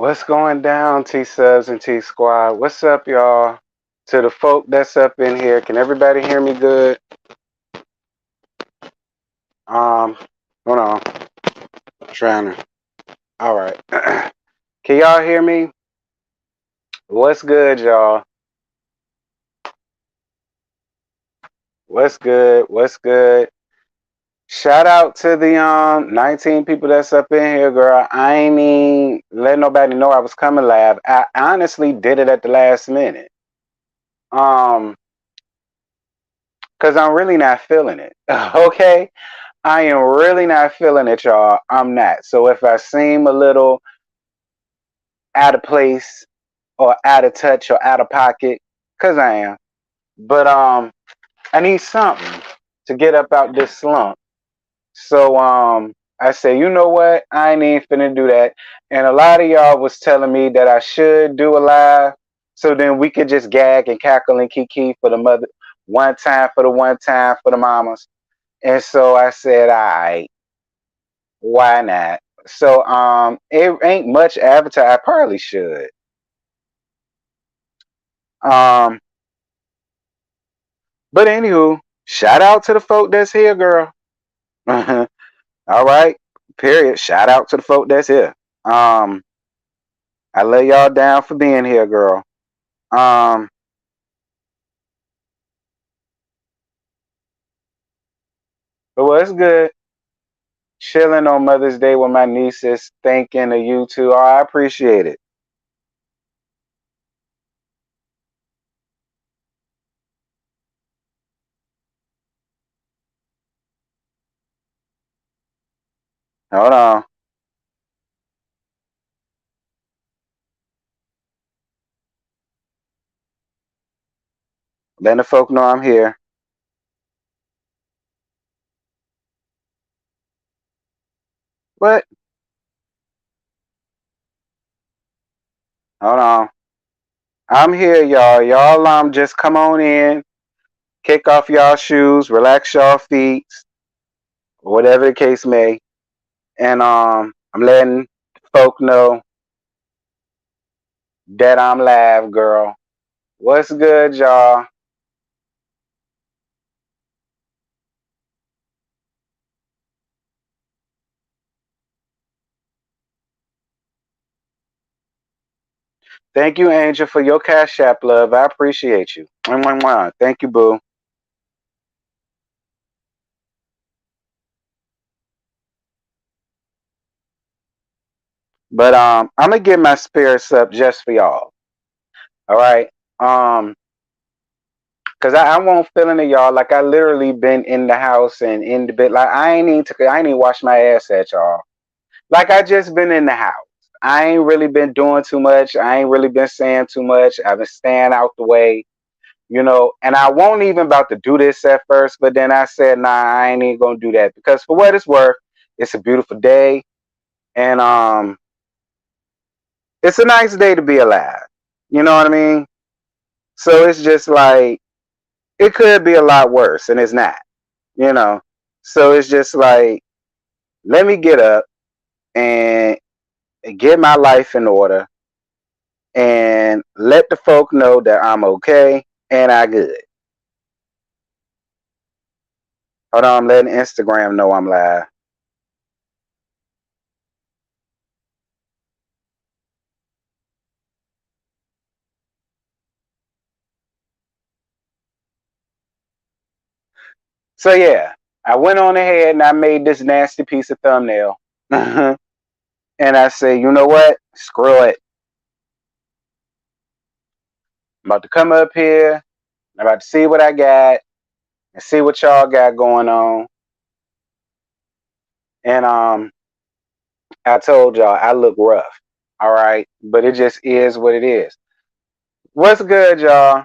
What's going down, T Subs and T Squad? What's up, y'all? To the folk that's up in here, can everybody hear me good? Um, Hold on. Trying to. All right. Can y'all hear me? What's good, y'all? What's good? What's good? Shout out to the 19 people that's up in here, girl. I ain't even let nobody know I was coming live. I honestly did it at the last minute. Um, because I'm really not feeling it. Okay? I am really not feeling it, y'all. I'm not. So if I seem a little out of place or out of touch or out of pocket, because I am. But I need something to get up out this slump. So I say, you know what? I ain't even finna do that. And a lot of y'all was telling me that I should do a live. So then we could just gag and cackle and kiki for the mother one time for the mamas. And so I said, all right, why not? So it ain't much advertising. I probably should. Um but anywho, shout out to the folk that's here, girl. All right. Period. Shout out to the folk that's here. Um I lay y'all down for being here, girl. Um but what's good? Chilling on Mother's Day with my nieces, thinking of you too. Oh, I appreciate it. Hold on. Letting the folk know I'm here. What? Hold on. I'm here, y'all. Y'all just come on in. Kick off y'all shoes, relax y'all feet, whatever the case may. And I'm letting folk know that I'm live, girl. What's good, y'all? Thank you, Angel, for your cash app, love. I appreciate you. Mwah, mwah, mwah. Thank you, boo. But I'm gonna get my spirits up just for y'all. All right. Cause I won't feeling it, y'all. Like I literally been in the house and in the bed. Like I ain't even wash my ass at y'all. Like I just been in the house. I ain't really been doing too much. I ain't really been saying too much. I've been staying out the way, and I won't even about to do this at first, but then I said, nah, I ain't even gonna do that because for what it's worth, it's a beautiful day, and it's a nice day to be alive. You know what I mean? So it's just like it could be a lot worse, and it's not. You know, so it's just like let me get up and get my life in order and let the folk know that I'm okay and I good. Hold on, I'm letting Instagram know I'm live. So yeah, I went on ahead and I made this nasty piece of thumbnail. And I say, you know what? Screw it. I'm about to come up here. I'm about to see what I got and see what y'all got going on. And I told y'all I look rough. All right. But it just is what it is. What's good, y'all?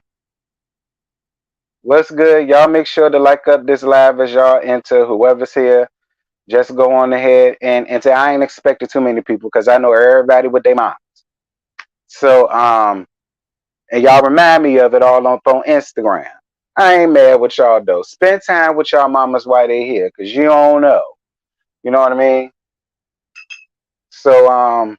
What's good? Y'all make sure to like up this live as y'all enter. Whoever's here, just go on ahead and say I ain't expecting too many people because I know everybody with their mom. So and y'all remind me of it all on Instagram. I ain't mad with y'all though. Spend time with y'all mamas while they here, cause you don't know. You know what I mean? So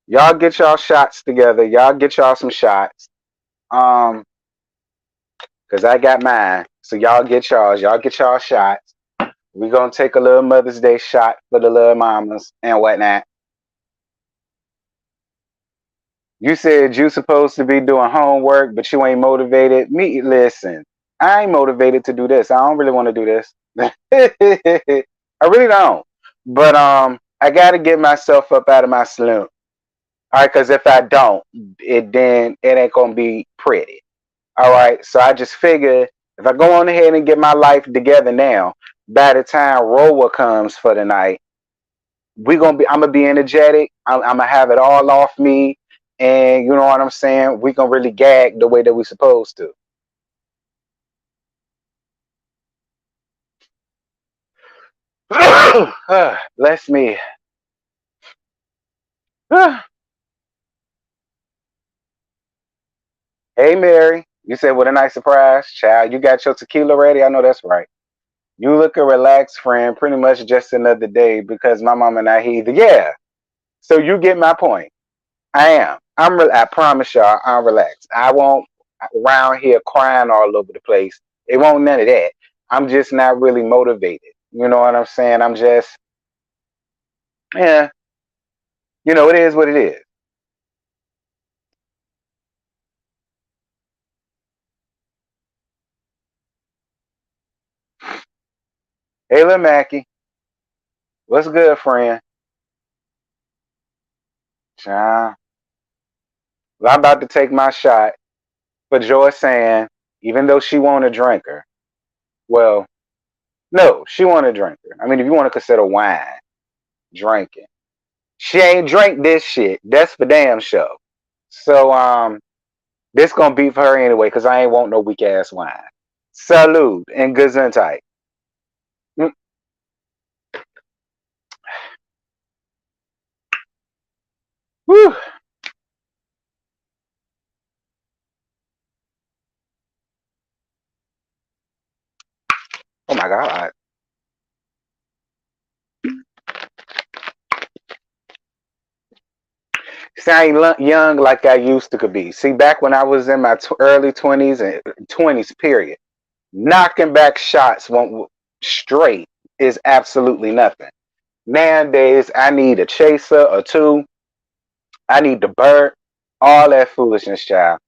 y'all get y'all shots together. Y'all get y'all some shots. Um, cause I got mine. So y'all get y'all's. Y'all get y'all shots. We gonna take a little Mother's Day shot for the little mamas and whatnot. You said you supposed to be doing homework, but you ain't motivated. Me, listen, I ain't motivated to do this. I don't really want to do this. I really don't. But I gotta get myself up out of my slump. All right, because if I don't, it ain't gonna be pretty. All right, so I just figured if I go on ahead and get my life together now, by the time Roller comes for the night, I'm gonna be energetic. I'm gonna have it all off me, and you know what I'm saying. We gonna really gag the way that we supposed to. Bless me. Hey Mary, you said what a nice surprise, child. You got your tequila ready? I know that's right. You look a relaxed friend, pretty much just another day because my mom and I heathen. Yeah. So you get my point. I am. I promise y'all, I'm relaxed. I won't around here crying all over the place. It won't none of that. I'm just not really motivated. You know what I'm saying? I'm just, yeah. It is what it is. Hey, Lil Mackie, what's good, friend? Child. Well, I'm about to take my shot for Joy saying, even though she want a drinker, well, no, she want a drinker. I mean, if you want to consider wine drinking, she ain't drink this shit. That's for damn sure. So, this gonna be for her anyway, cause I ain't want no weak ass wine. Salute and gesundheit. Mm, whew. Oh my god. See, I ain't young like I used to could be. See, back when I was in my early 20s and 20s, period, knocking back shots straight is absolutely nothing. Nowadays, I need a chaser or two. I need the bird. All that foolishness, child.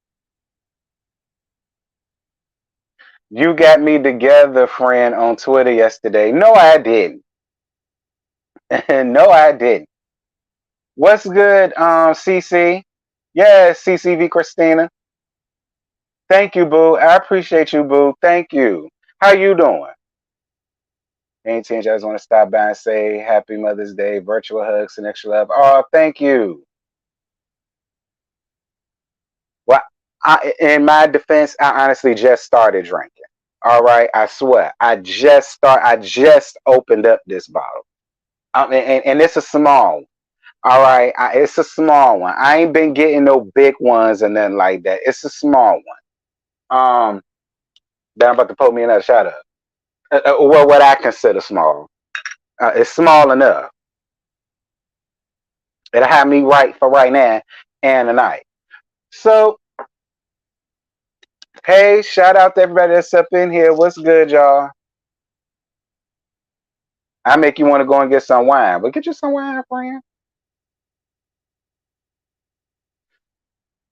You got me together, friend, on Twitter yesterday. No, I didn't. No, I didn't. What's good, CC? Yes, CCV Christina. Thank you, boo. I appreciate you, boo. Thank you. How you doing? Ain't change. I just want to stop by and say Happy Mother's Day, virtual hugs and extra love. Oh, thank you. Well, in my defense, I honestly just started drinking. All right, I swear, I just opened up this bottle, and it's a small one. All right, it's a small one. I ain't been getting no big ones and nothing like that. It's a small one. That I'm about to put me another shot of. Well, what I consider small. It's small enough. It'll have me right for right now and tonight. So, hey, shout out to everybody that's up in here. What's good, y'all? I make you want to go and get some wine, but get you some wine, friend.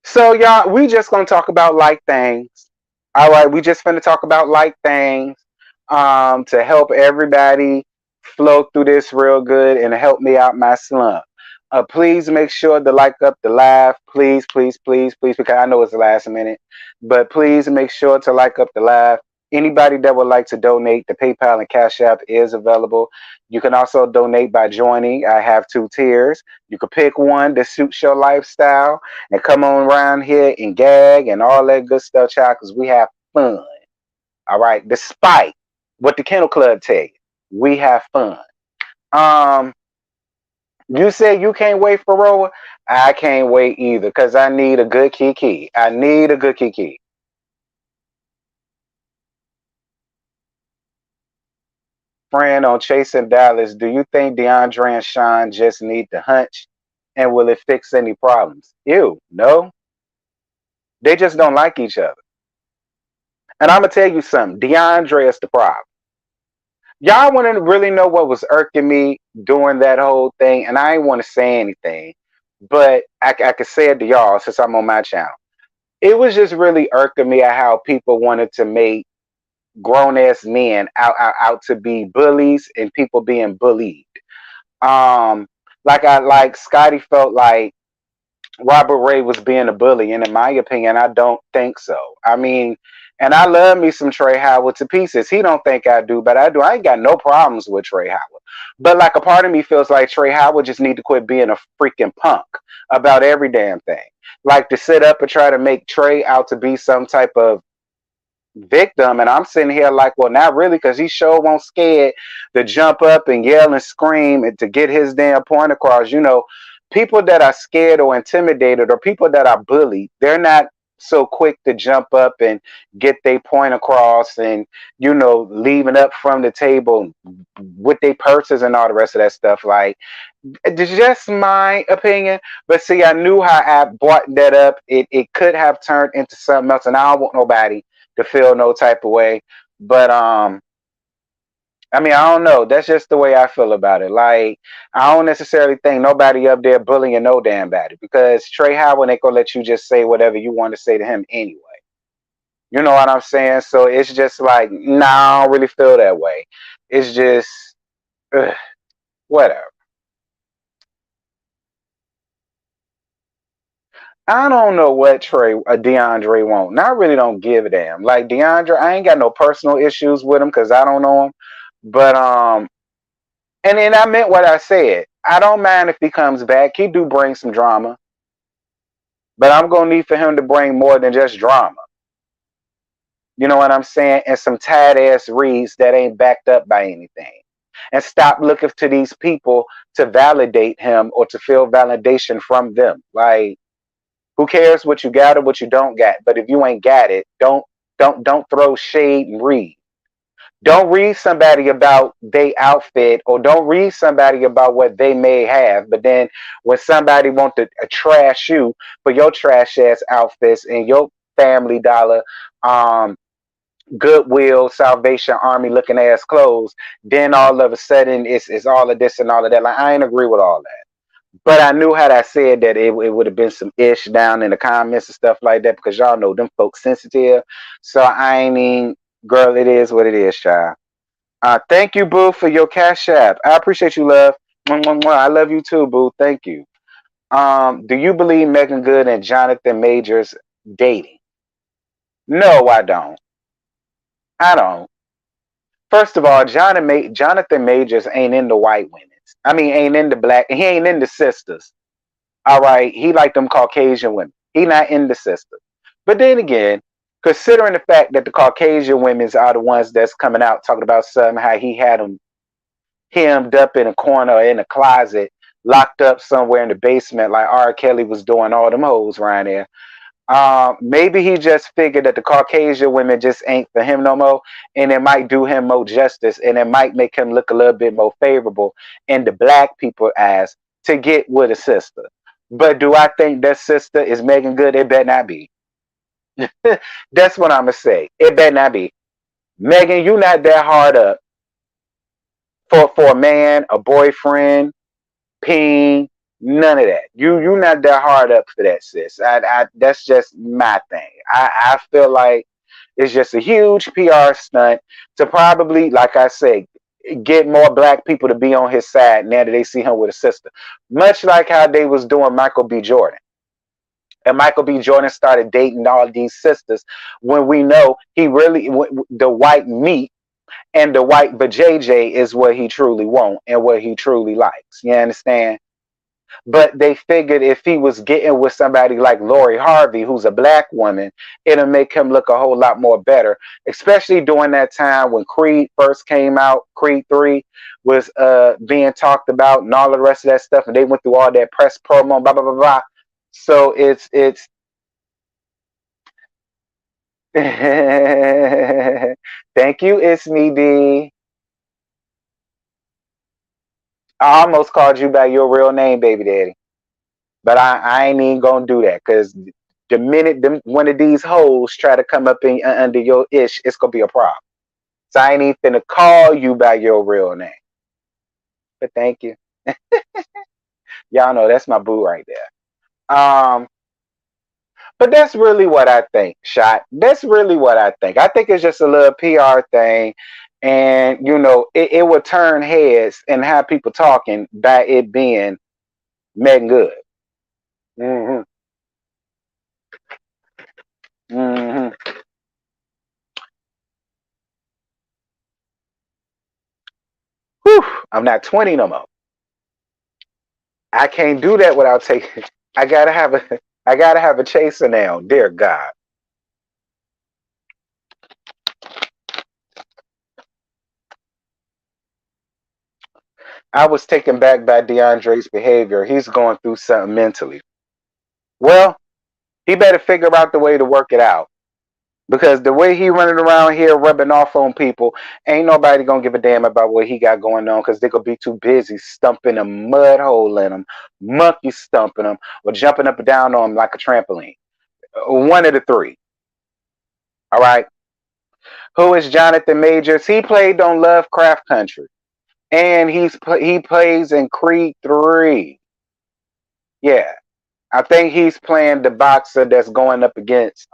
So, y'all, we just gonna talk about light things. All right, we just gonna talk about light things to help everybody flow through this real good and help me out my slump. Please make sure to like up the live, please, please, please, please, because I know it's the last minute, but please make sure to like up the live. Anybody that would like to donate, the PayPal and Cash App is available. You can also donate by joining. I have two tiers. You can pick one that suits your lifestyle and come on around here and gag and all that good stuff, child, because we have fun. All right. Despite what the Kennel Club tell you, we have fun. Um, you said you can't wait for Roa. I can't wait either because I need a good kiki. I need a good kiki. Fren on Chasing Dallas, do you think DeAndre and Sean just need to hunch? And will it fix any problems? Ew, no. They just don't like each other. And I'm going to tell you something. DeAndre is the problem. Y'all want to really know what was irking me during that whole thing? And I ain't want to say anything, but I could say it to y'all since I'm on my channel. It was just really irking me at how people wanted to make grown ass men out to be bullies and people being bullied. Um, like Scotty felt like Robert Ray was being a bully, and in my opinion, I don't think so. I mean, and I love me some Trey Howard to pieces. He don't think I do, but I do. I ain't got no problems with Trey Howard. But like a part of me feels like Trey Howard just need to quit being a freaking punk about every damn thing. Like to sit up and try to make Trey out to be some type of victim, and I'm sitting here like, well, not really, because he sure won't scared to jump up and yell and scream and to get his damn point across. People that are scared or intimidated or people that are bullied, they're not so quick to jump up and get their point across and leaving up from the table with their purses and all the rest of that stuff. Like, it's just my opinion, but see, I knew how I brought that up. It could have turned into something else, and I don't want nobody to feel no type of way. But I mean, I don't know. That's just the way I feel about it. Like, I don't necessarily think nobody up there bullying no damn body because Trey Howard ain't gonna let you just say whatever you want to say to him anyway. You know what I'm saying? So it's just like, nah, I don't really feel that way. It's just whatever. I don't know what DeAndre want. And I really don't give a damn. Like DeAndre, I ain't got no personal issues with him because I don't know him. But and then I meant what I said. I don't mind if he comes back. He do bring some drama, but I'm gonna need for him to bring more than just drama. You know what I'm saying? And some tight ass reads that ain't backed up by anything. And stop looking to these people to validate him or to feel validation from them. Like, who cares what you got or what you don't got? But if you ain't got it, don't throw shade and read. Don't read somebody about their outfit or don't read somebody about what they may have. But then when somebody wants to trash you for your trash ass outfits and your Family Dollar, Goodwill, Salvation Army looking ass clothes, then all of a sudden it's all of this and all of that. Like, I ain't agree with all that. But I knew had I said that it would have been some ish down in the comments and stuff like that because y'all know them folks sensitive. So I ain't even, girl, it is what it is, child. Thank you, Boo, for your cash app. I appreciate you, love. Mwah, mwah, mwah. I love you too, Boo. Thank you. Do you believe Megan Good and Jonathan Majors dating? No, I don't. I don't. First of all, Jonathan Majors ain't into white women. I mean, ain't into black. He ain't into sisters. All right, he like them Caucasian women. He not into sisters. But then again, considering the fact that the Caucasian women's are the ones that's coming out talking about something, how he had them hemmed up in a corner or in a closet, locked up somewhere in the basement, like R. Kelly was doing all them hoes around there. Maybe he just figured that the Caucasian women just ain't for him no more, and it might do him more justice, and it might make him look a little bit more favorable in the black people eyes to get with a sister. But do I think that sister is Megan Good? It better not be. That's what I'm gonna say. It better not be. Megan, you not that hard up for a man, a boyfriend, peen, none of that. You not that hard up for that, sis. That's just my thing. I feel like it's just a huge PR stunt to probably, like I say, get more black people to be on his side now that they see him with a sister. Much like how they was doing Michael B. Jordan. And Michael B. Jordan started dating all these sisters when we know he really, the white meat and the white vajayjay is what he truly wants and what he truly likes. You understand? But they figured if he was getting with somebody like Lori Harvey, who's a black woman, it'll make him look a whole lot more better. Especially during that time when Creed first came out, Creed 3 was being talked about and all the rest of that stuff, and they went through all that press promo, blah blah blah blah. So it's thank you, it's me D. I almost called you by your real name, baby daddy. But I ain't even gonna do that because the minute one of these hoes try to come up in under your ish, it's gonna be a problem. So I ain't even finna call you by your real name. But thank you. Y'all know that's my boo right there. But that's really what I think, Shot. That's really what I think. I think it's just a little PR thing. And, it would turn heads and have people talking by it being Megan Good. Mm-hmm. Mm-hmm. Whew, I'm not 20 no more. I can't do that without taking. I gotta have a. I gotta have a chaser now. Dear God, I was taken back by DeAndre's behavior. He's going through something mentally. Well, he better figure out the way to work it out because the way he running around here rubbing off on people, ain't nobody gonna give a damn about what he got going on because they gonna be too busy stumping a mud hole in him, monkey stumping him, or jumping up and down on him like a trampoline. One of the three. All right. Who is Jonathan Majors? He played on Lovecraft Country, and he plays in Creed 3. Yeah, I think he's playing the boxer that's going up against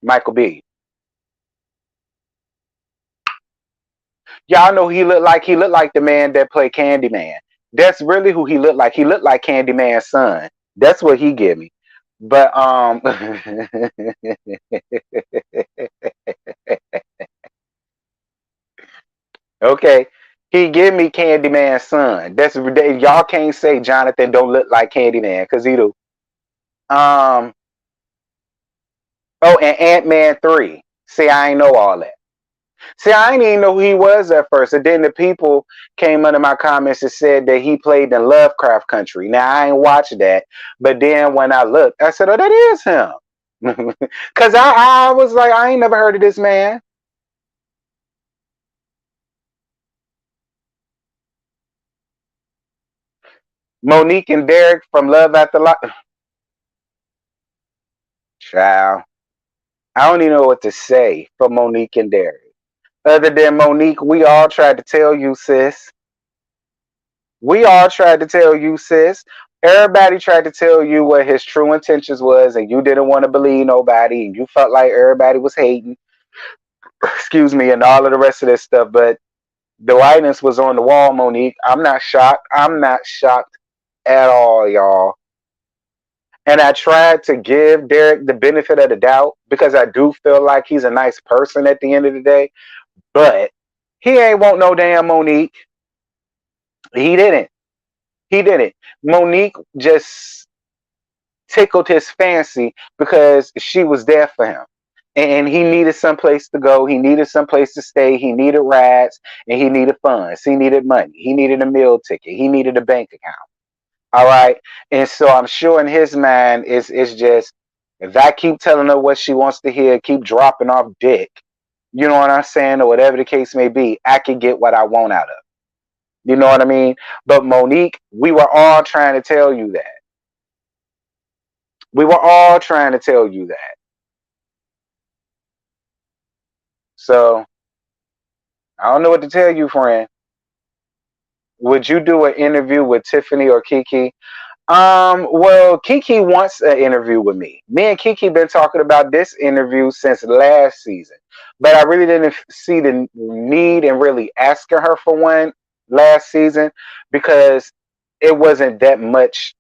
Michael B. Y'all know he looked like the man that played Candyman. That's really who he looked like. He looked like Candyman's son. That's what he gave me. But okay. He give me Candyman's son. Y'all can't say Jonathan don't look like Candyman because he do. Um. Oh, and Ant-Man 3. See, I ain't know all that. See, I didn't even know who he was at first. And then the people came under my comments and said that he played in Lovecraft Country. Now, I ain't watched that. But then when I looked, I said, oh, that is him. Because I was like, I ain't never heard of this man. Monique and Derek from Love After Life. Child. I don't even know what to say for Monique and Derek. Other than Monique, we all tried to tell you, sis. We all tried to tell you, sis. Everybody tried to tell you what his true intentions was, and you didn't want to believe nobody, and you felt like everybody was hating. Excuse me, and all of the rest of this stuff. But the whiteness was on the wall, Monique. I'm not shocked. I'm not shocked at all, y'all. And I tried to give Derek the benefit of the doubt because I do feel like he's a nice person at the end of the day. But he ain't want no damn Monique. He didn't. He didn't. Monique just tickled his fancy because she was there for him. And he needed someplace to go. He needed someplace to stay. He needed rides and he needed funds. He needed money. He needed a meal ticket. He needed a bank account. All right. And so I'm sure in his mind it's just if I keep telling her what she wants to hear, keep dropping off dick, you know what I'm saying, or whatever the case may be, I can get what I want out of it. You know what I mean? But Monique, we were all trying to tell you that. We were all trying to tell you that. So I don't know what to tell you, friend. Would you do an interview with Tiffany or Kiki? Well, Kiki wants an interview with me. Me and Kiki been talking about this interview since last season, but I really didn't see the need in really asking her for one last season because it wasn't that much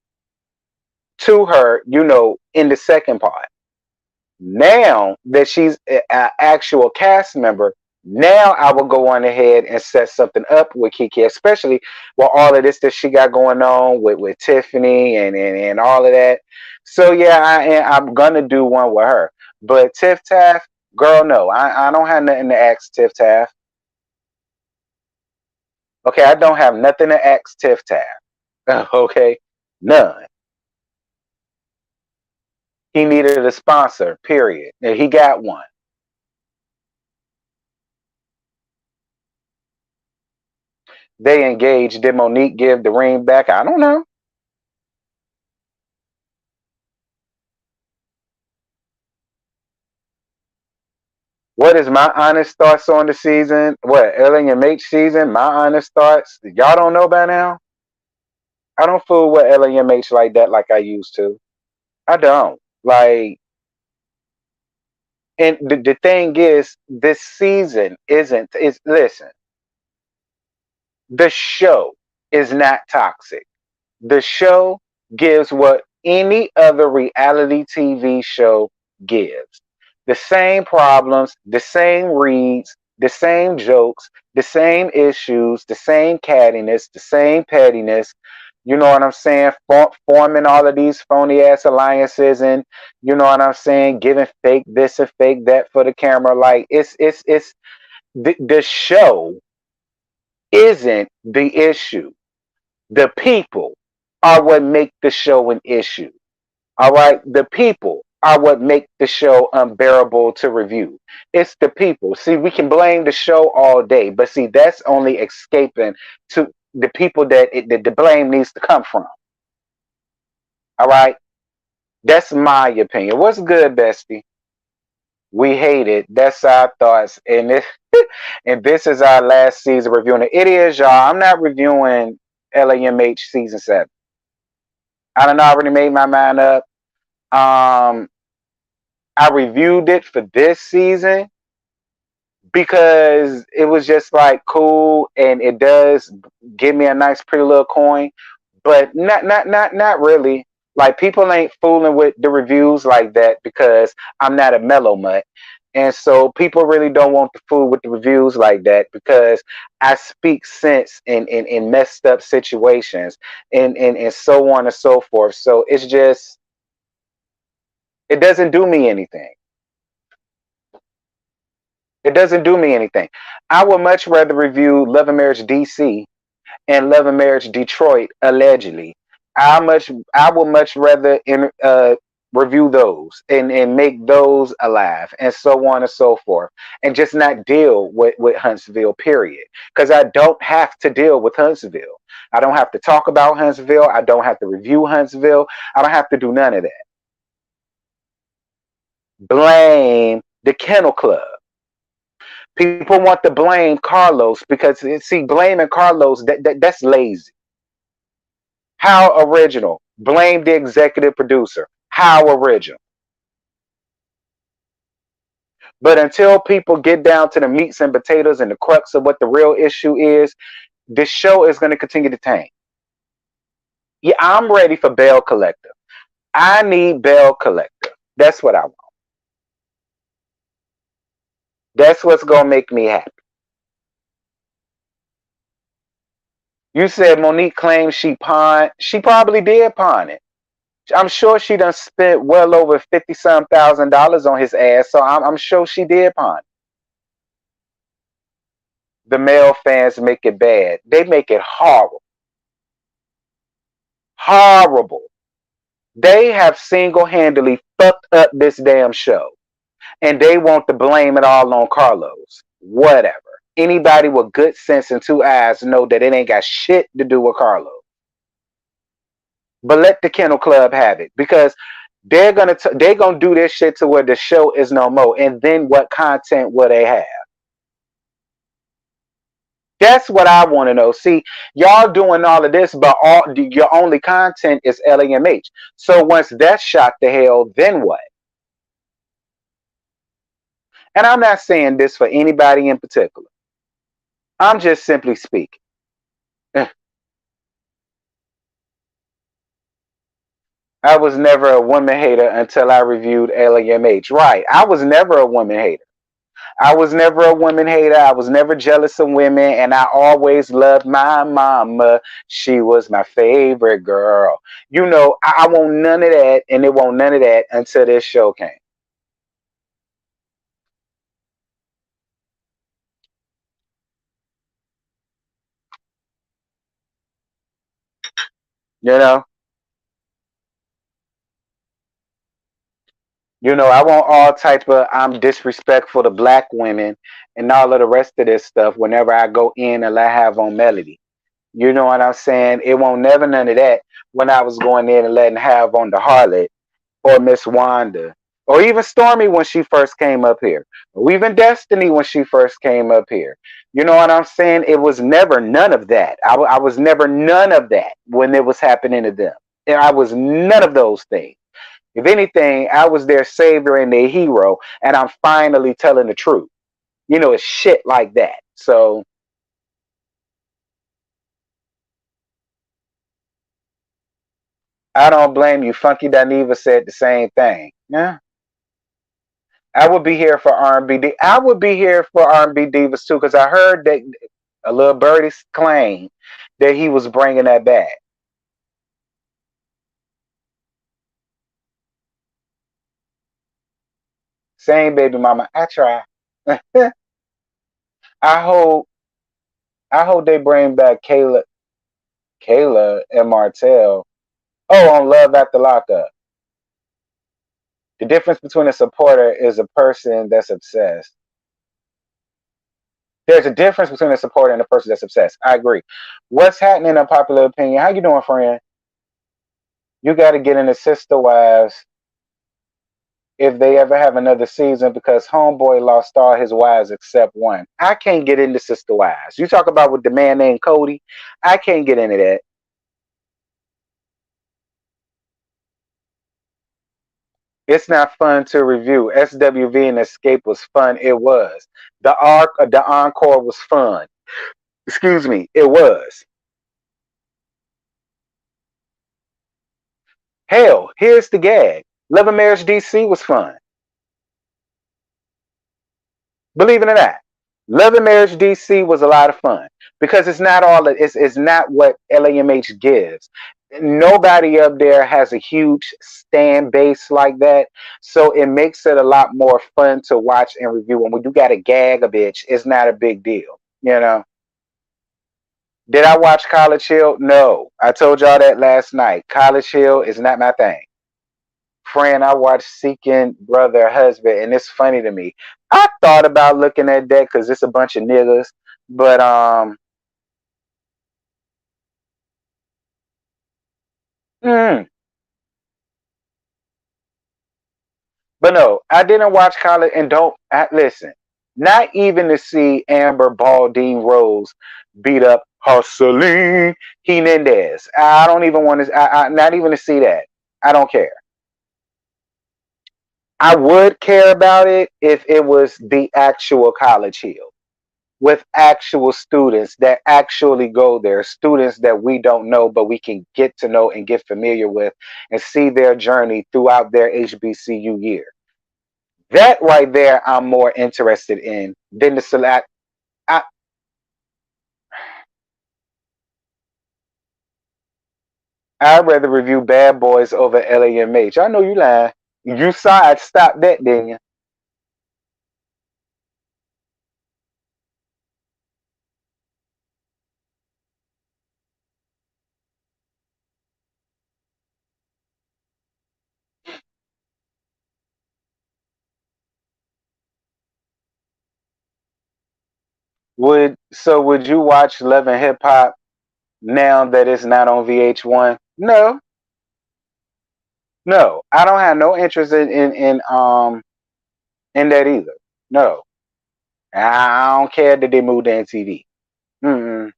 to her, in the second part. Now that she's an actual cast member, now I will go on ahead and set something up with Kiki, especially with all of this that she got going on with Tiffany and all of that. So yeah, I'm gonna do one with her. But Tiff Taff, girl, no, I don't have nothing to ask Tiff Taff. Okay, I don't have nothing to ask Tiff Taff. Okay, none. He needed a sponsor, period. And he got one. They engaged. Did Monique give the ring back? I don't know. What is my honest thoughts on the season? What, Ellen and Mate season? My honest thoughts? Y'all don't know by now? I don't fool with Ellen and Mate like that like I used to. I don't. Like, and the thing is, this season isn't, is listen, the show is not toxic. The show gives what any other reality TV show gives. The same problems, the same reads, the same jokes, the same issues, the same cattiness, the same pettiness. You know what I'm saying? Forming all of these phony ass alliances, and you know what I'm saying? Giving fake this and fake that for the camera. Like it's the show isn't the issue. The people are what make the show an issue. All right. The people are what make the show unbearable to review. It's the people. See, we can blame the show all day, but see, that's only escaping to the people that the blame needs to come from. All right. That's my opinion. What's good, bestie? We hate it. That's our thoughts. And this is our last season reviewing it. It is, y'all. I'm not reviewing LAMH season 7. I done already made my mind up. Um, I reviewed it for this season because it was just like cool, and it does give me a nice pretty little coin, but not really. Like, people ain't fooling with the reviews like that because I'm not a mellow mutt. And so people really don't want to fool with the reviews like that because I speak sense in messed up situations and so on and so forth. So it's just, it doesn't do me anything. It doesn't do me anything. I would much rather review Love and Marriage DC and Love and Marriage Detroit allegedly. I would much rather review those and make those alive and so on and so forth, and just not deal with Huntsville. Period. Because I don't have to deal with Huntsville. I don't have to talk about Huntsville. I don't have to review Huntsville. I don't have to do none of that. Blame the Kennel Club. People want to blame Carlos because, see, blaming Carlos, that's lazy. How original. Blame the executive producer. How original. But until people get down to the meats and potatoes and the crux of what the real issue is, this show is going to continue to tank. Yeah, I'm ready for Bail Collector. I need Bail Collector. That's what I want. That's what's going to make me happy. You said Monique claims she pawned. She probably did pawn it. I'm sure she done spent well over 50-some thousand dollars on his ass, so I'm sure she did pawn it. The male fans make it bad. They make it horrible. Horrible. They have single-handedly fucked up this damn show. And they want to blame it all on Carlos. Whatever. Anybody with good sense and two eyes know that it ain't got shit to do with Carlos. But let the Kennel Club have it, because they're gonna do this shit to where the show is no more. And then what content will they have? That's what I want to know. See, y'all doing all of this, but your only content is LAMH. So once that's shot to hell, then what? And I'm not saying this for anybody in particular. I'm just simply speaking. I was never a woman hater until I reviewed LAMH. Right. I was never a woman hater. I was never a woman hater. I was never jealous of women, and I always loved my mama. She was my favorite girl. I want none of that, and it won't none of that until this show came. You know, I want all type of I'm disrespectful to black women and all of the rest of this stuff whenever I go in and I have on Melody. You know what I'm saying? It won't never none of that when I was going in and letting have on the harlot or Miss Wanda or even Stormy when she first came up here, or even Destiny when she first came up here. You know what I'm saying? It was never none of that. I was never none of that when it was happening to them. And I was none of those things. If anything, I was their savior and their hero, and I'm finally telling the truth. It's shit like that. So I don't blame you. Funky Dineva said the same thing. Yeah. I would be here for R&B. I would be here for R&B divas too, because I heard that a little birdie claim that he was bringing that back. Same baby mama. I try. I hope. I hope they bring back Kayla and Martell. Oh, on Love After Lockup. The difference between a supporter is a person that's obsessed. There's a difference between a supporter and a person that's obsessed. I agree. What's happening in popular opinion? How you doing, friend? You got to get into Sister Wives if they ever have another season because Homeboy lost all his wives except one. I can't get into Sister Wives. You talk about with the man named Cody. I can't get into that. It's not fun to review. SWV and Escape was fun. It was. The encore was fun. Excuse me. It was. Hell, here's the gag. Love and Marriage DC was fun. Believe it or not. Love and Marriage DC was a lot of fun because it's not all it's not what LAMH gives. Nobody up there has a huge stand base like that, so it makes it a lot more fun to watch and review. And when you got to gag a bitch, it's not a big deal, you know. Did I watch College Hill? No, I told y'all that last night. College Hill is not my thing. Friend, I watched Seeking Brother Husband, and it's funny to me. I thought about looking at that because it's a bunch of niggas, but mm, but no, I didn't watch College, and don't listen. Not even to see Amber Baldine Rose beat up Hustling Hernandez. I don't even want to. Not even to see that. I don't care. I would care about it if it was the actual College Hill with actual students that actually go there, students that we don't know, but we can get to know and get familiar with and see their journey throughout their HBCU year. That right there, I'm more interested in than the select. I, I'd rather review Bad Boys over LAMH. I know you lying. You saw I stopped that, didn't you? Would you watch Love and Hip Hop now that it's not on VH1? No, no. I don't have no interest in that either. No, I don't care that they moved to MTV. Mm-mm.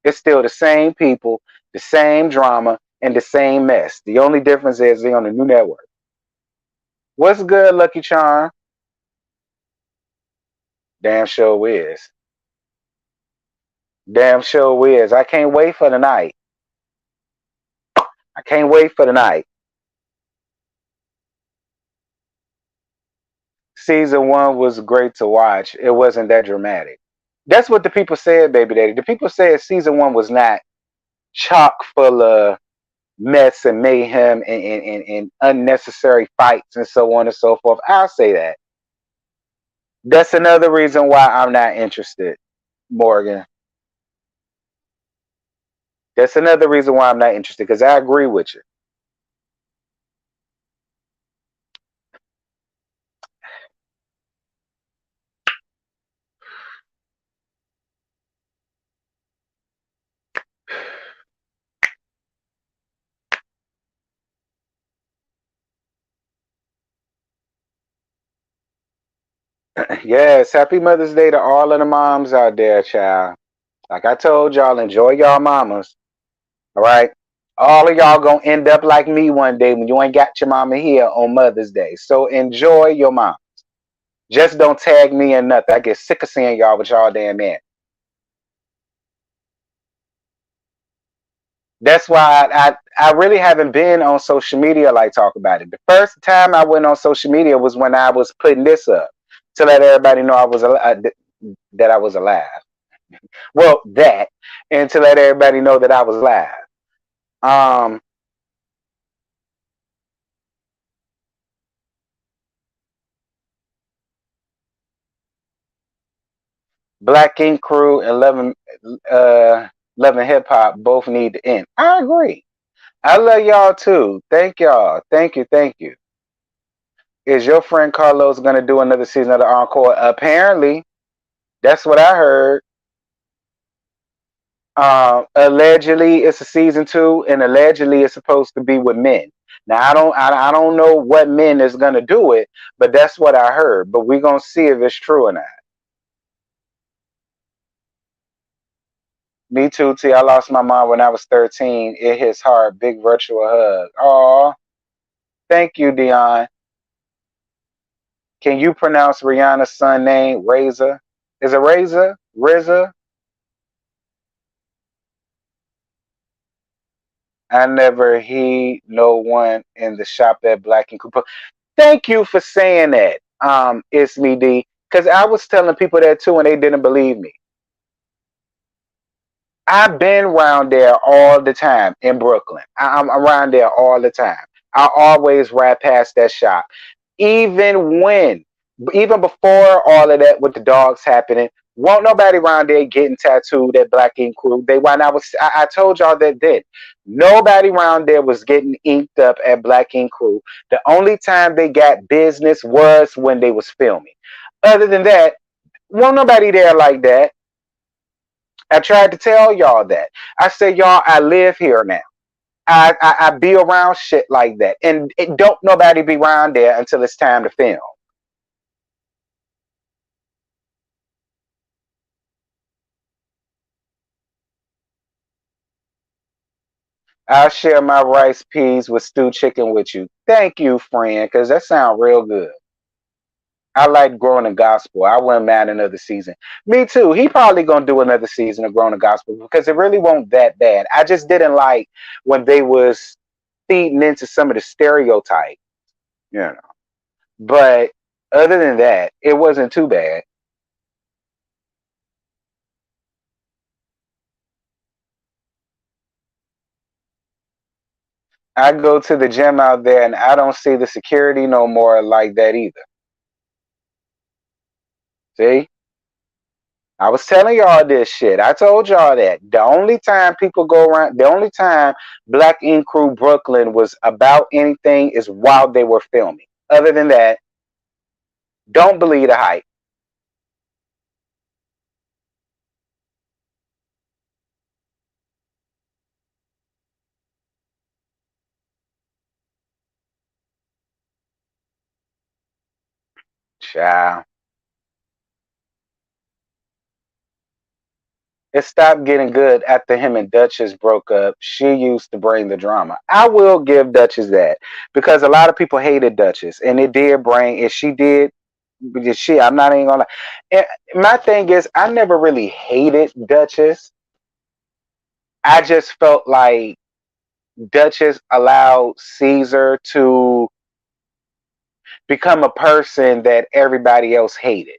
It's still the same people, the same drama, and the same mess. The only difference is they're on a new network. What's good, Lucky Charm? Damn show is. Damn show is. I can't wait for the night. I can't wait for the night. season one was great to watch. It wasn't that dramatic. That's what the people said, baby daddy. The people said season one was not chock full of mess and mayhem and unnecessary fights and so on and so forth. I'll say that. That's another reason why I'm not interested, Morgan. That's another reason why I'm not interested because I agree with you. Yes, happy Mother's Day to all of the moms out there, child. Like I told y'all, enjoy y'all mamas. All right. All of y'all gonna end up like me one day when you ain't got your mama here on Mother's Day. So enjoy your mom. Just don't tag me in nothing. I get sick of seeing y'all with y'all damn man. That's why I really haven't been on social media like talk about it. The first time I went on social media was when I was putting this up to let everybody know I was that I was alive. Well, that and to let everybody know that I was alive. Um, Black Ink Crew and Loving Hip Hop both need to end. I agree. I love y'all too. Thank y'all. Thank you. Thank you. Is your friend Carlos gonna do another season of the Encore? Apparently, that's what I heard. Allegedly, it's a season two, and allegedly, it's supposed to be with men. Now, I don't know what men is gonna do it, but that's what I heard. But we're gonna see if it's true or not. Me too, T. I lost my mom when I was 13. It hits hard. Big virtual hug. Oh, thank you, Dion. Can you pronounce Rihanna's son name? Reza? Is it Reza? Reza? I never heed no one in the shop at Black and Cooper. Thank you for saying that. It's me, D. Because I was telling people that too, and they didn't believe me. I've been around there all the time in Brooklyn. I'm around there all the time. I always ride past that shop. Even when, even before all of that with the dogs happening, won't nobody around there getting tattooed at Black Ink Crew. They when I told y'all that then. Nobody around there was getting inked up at Black Ink Crew. The only time they got business was when they was filming. Other than that, won't nobody there like that. I tried to tell y'all that. I said, y'all, I live here now. I be around shit like that. And it don't nobody be around there until it's time to film. I'll share my rice peas with stewed chicken with you. Thank you, friend, because that sounds real good. I like growing the gospel. I wouldn't mind another season. Me too. He probably gonna do another season of growing the gospel because it really won't that bad. I just didn't like when they was feeding into some of the stereotypes, you know. But other than that, it wasn't too bad. I go to the gym out there and I don't see the security no more like that either. See? I was telling y'all this shit. I told y'all that. The only time people go around, the only time Black Ink Crew Brooklyn was about anything is while they were filming. Other than that, don't believe the hype. Child. It stopped getting good after him and Duchess broke up. She used to bring the drama. I will give Duchess that because a lot of people hated Duchess, and it did bring. If she did, because she, I'm not even gonna. And my thing is, I never really hated Duchess. I just felt like Duchess allowed Caesar to become a person that everybody else hated.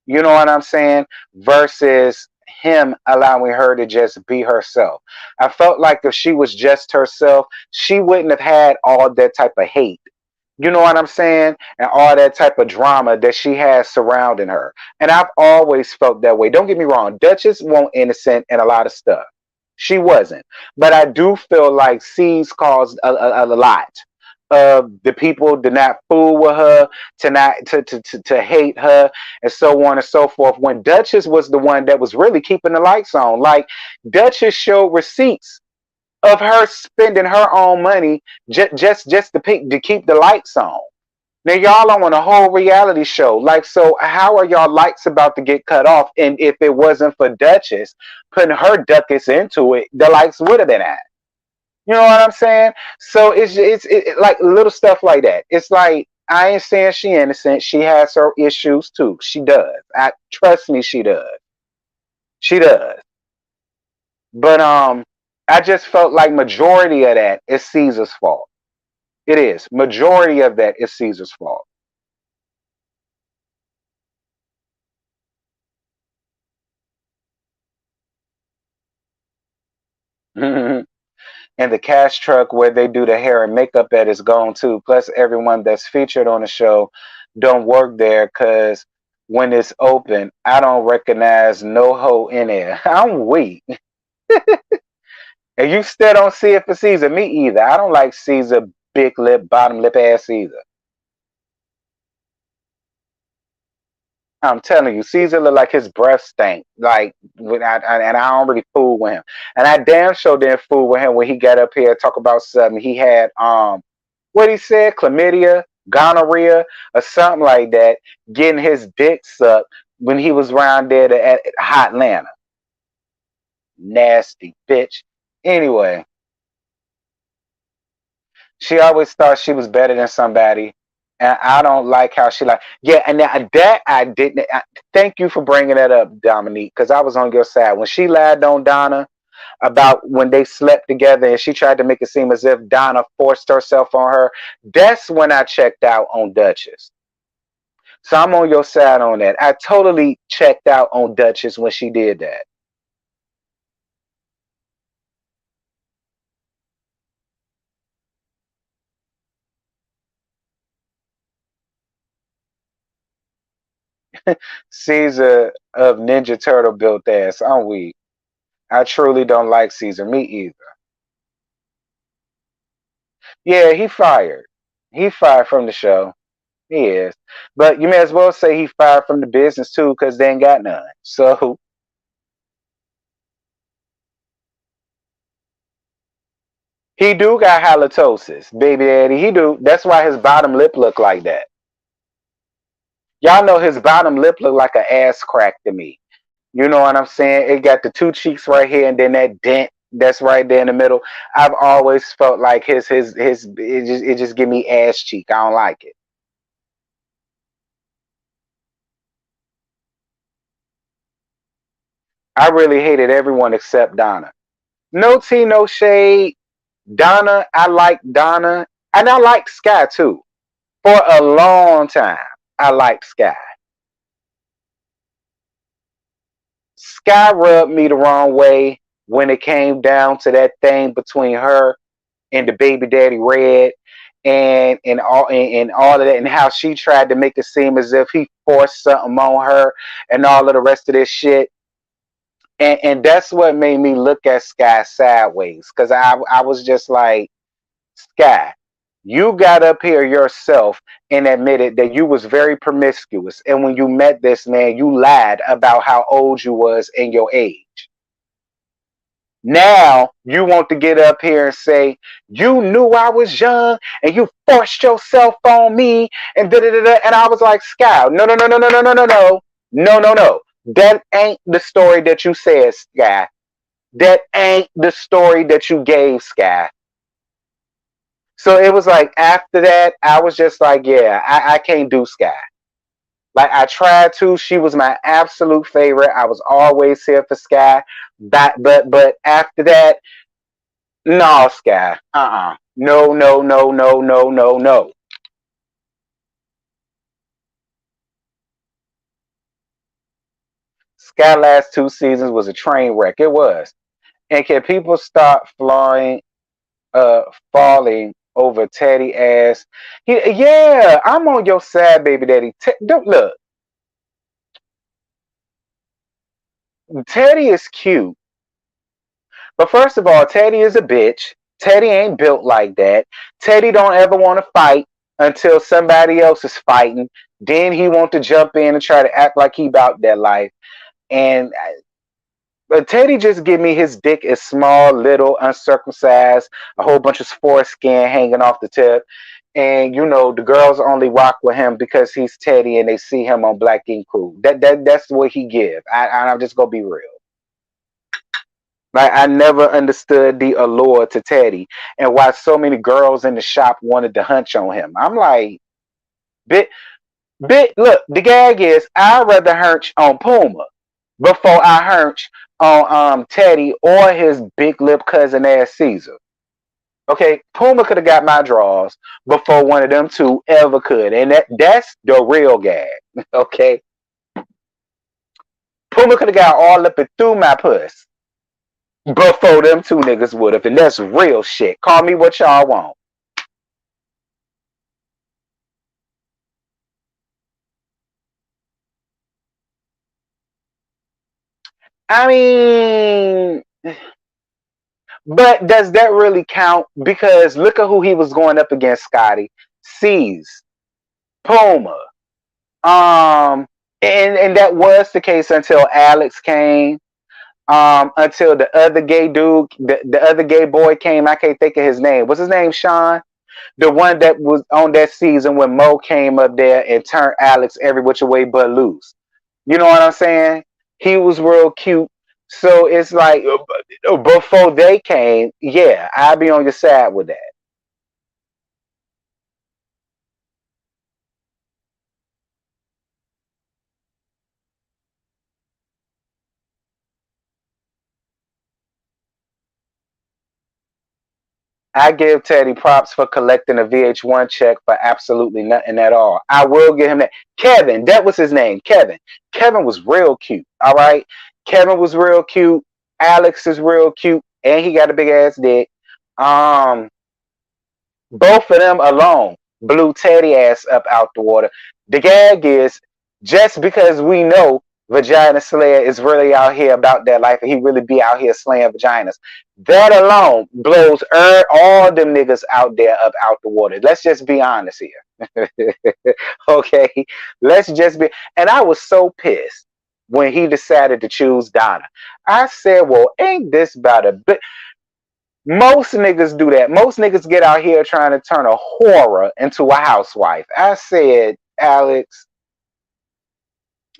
You know what I'm saying? Versus him allowing her to just be herself. I felt like if she was just herself, she wouldn't have had all that type of hate. You know what I'm saying? And all that type of drama that she has surrounding her. And I've always felt that way. Don't get me wrong. Duchess wasn't innocent in a lot of stuff. She wasn't. But I do feel like C's caused a lot of the people to not fool with her, to not to hate her, and so on and so forth. When Duchess was the one that was really keeping the lights on. Like Duchess showed receipts of her spending her own money just to keep the lights on. Now y'all on a whole reality show. Like, so how are y'all lights about to get cut off? And if it wasn't for Duchess putting her ducats into it, the lights would have been at. You know what I'm saying? So like little stuff like that. It's like I ain't saying she innocent. She has her issues too. She does. I trust me, she does. She does. But I just felt like majority of that is Caesar's fault. It is. Majority of that is Caesar's fault. And the cash truck where they do the hair and makeup at is gone too. Plus everyone that's featured on the show don't work there because when it's open, I don't recognize no hoe in there. I'm weak. And you still don't see it for Caesar. Me either. I don't like Caesar big lip, bottom lip ass either. I'm telling you, Caesar look like his breath stank. Like, and I don't really fool with him. And I damn sure didn't fool with him when he got up here and talk about something. He had what he said, chlamydia, gonorrhea, or something like that, getting his dick sucked when he was around there at Hot Atlanta. Nasty bitch. Anyway, she always thought she was better than somebody. And I don't like how she like, yeah, and that I didn't. Thank you for bringing that up, Dominique, because I was on your side when she lied on Donna about when they slept together, and she tried to make it seem as if Donna forced herself on her. That's when I checked out on Duchess. So I'm on your side on that. I totally checked out on Duchess when she did that. Caesar of Ninja Turtle built ass. I'm weak. I truly don't like Caesar. Me either. Yeah, he fired. He fired from the show. He is. But you may as well say he fired from the business too, because they ain't got none. So he do got halitosis, baby daddy. He do. That's why his bottom lip look like that. Y'all know his bottom lip look like an ass crack to me. You know what I'm saying? It got the two cheeks right here, and then that dent that's right there in the middle. I've always felt like his it just give me ass cheek. I don't like it. I really hated everyone except Donna. No tea, no shade. Donna, I like Donna, and I like Sky too. For a long time, I liked Sky. Sky rubbed me the wrong way when it came down to that thing between her and the baby daddy Red, and all of that, and how she tried to make it seem as if he forced something on her, and all of the rest of this shit. And that's what made me look at Sky sideways, because I was just like, Sky, you got up here yourself and admitted that you was very promiscuous, and when you met this man, you lied about how old you was and your age. Now you want to get up here and say you knew I was young and you forced yourself on me and da da da da. And I was like, Sky, no, no, no, no, no, no, no, no, no, no, no, no. That ain't the story that you said, Sky. That ain't the story that you gave, Sky. So it was like after that, I was just like, yeah, I can't do Sky. Like I tried to. She was my absolute favorite. I was always here for Sky. But after that, no, Sky. No, no, no, no, no, no, no. Sky last 2 seasons was a train wreck. It was. And can people stop uh, falling over Teddy ass? Yeah, I'm on your side, baby daddy. Don't look. Teddy is cute, but first of all, Teddy is a bitch. Teddy ain't built like that. Teddy don't ever want to fight until somebody else is fighting. Then he want to jump in and try to act like he about that life. And but Teddy just give me his dick is small, little, uncircumcised, a whole bunch of foreskin hanging off the tip. And you know, the girls only rock with him because he's Teddy and they see him on Black Ink Crew. That's what he give. I'm just gonna be real. Like I never understood the allure to Teddy and why so many girls in the shop wanted to hunch on him. I'm like, bit look, the gag is I'd rather hunch on Puma before I hunch on Teddy or his big lip cousin ass Caesar. Okay, Puma could have got my draws before one of them two ever could, and that's the real gag. Okay, Puma could have got all up and through my puss before them two niggas would have, and that's real shit. Call me what y'all want. I mean, but does that really count? Because look at who he was going up against, Scotty. C's, Puma. And that was the case until Alex came. Until the other gay dude, the other gay boy came. I can't think of his name. What's his name? Sean, the one that was on that season when Mo came up there and turned Alex every which way but loose. You know what I'm saying? He was real cute. So it's like before they came, yeah, I'd be on your side with that. I give Teddy props for collecting a VH1 check for absolutely nothing at all. I will give him that. Kevin, that was his name. Kevin. Kevin was real cute. All right. Kevin was real cute. Alex is real cute. And he got a big ass dick. Um, Both of them alone blew Teddy ass up out the water. The gag is just because we know Vagina Slayer is really out here about that life and he really be out here slaying vaginas. That alone blows all them niggas out there up out the water. Let's just be honest here. Okay? Let's just be. And I was so pissed when he decided to choose Donna. I said, well, ain't this about a bit? Most niggas do that. Most niggas get out here trying to turn a horror into a housewife. I said, Alex,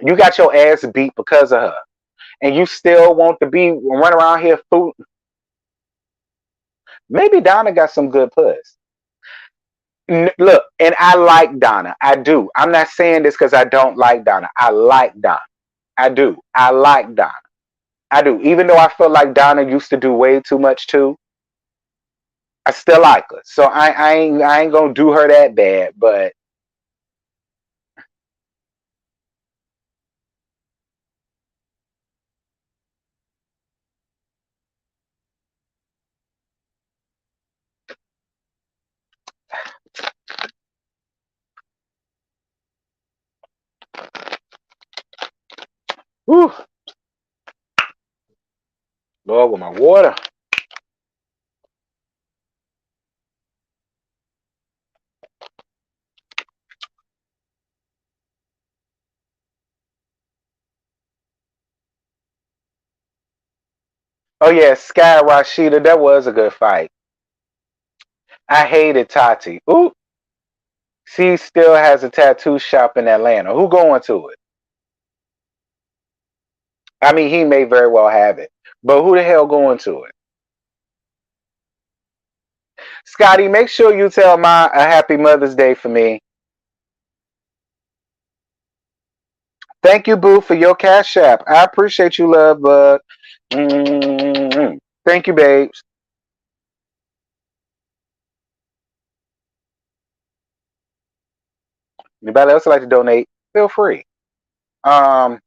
you got your ass beat because of her. And you still want to be run around here fool. Maybe Donna got some good puss. Look, and I like Donna. I do. I'm not saying this because I don't like Donna. I like Donna. I do. I like Donna. I do. Even though I feel like Donna used to do way too much too, I still like her. So I ain't gonna do her that bad, but whew, Lord with my water. Oh yeah, Sky Rashida, that was a good fight. I hated Tati. Ooh, she still has a tattoo shop in Atlanta. Who going to it? I mean, he may very well have it, but who the hell going to it? Scotty, make sure you tell my a happy Mother's Day for me. Thank you, Boo, for your cash app. I appreciate you, love, bud. Mm-hmm. Thank you, babes. Anybody else like to donate? Feel free. Um,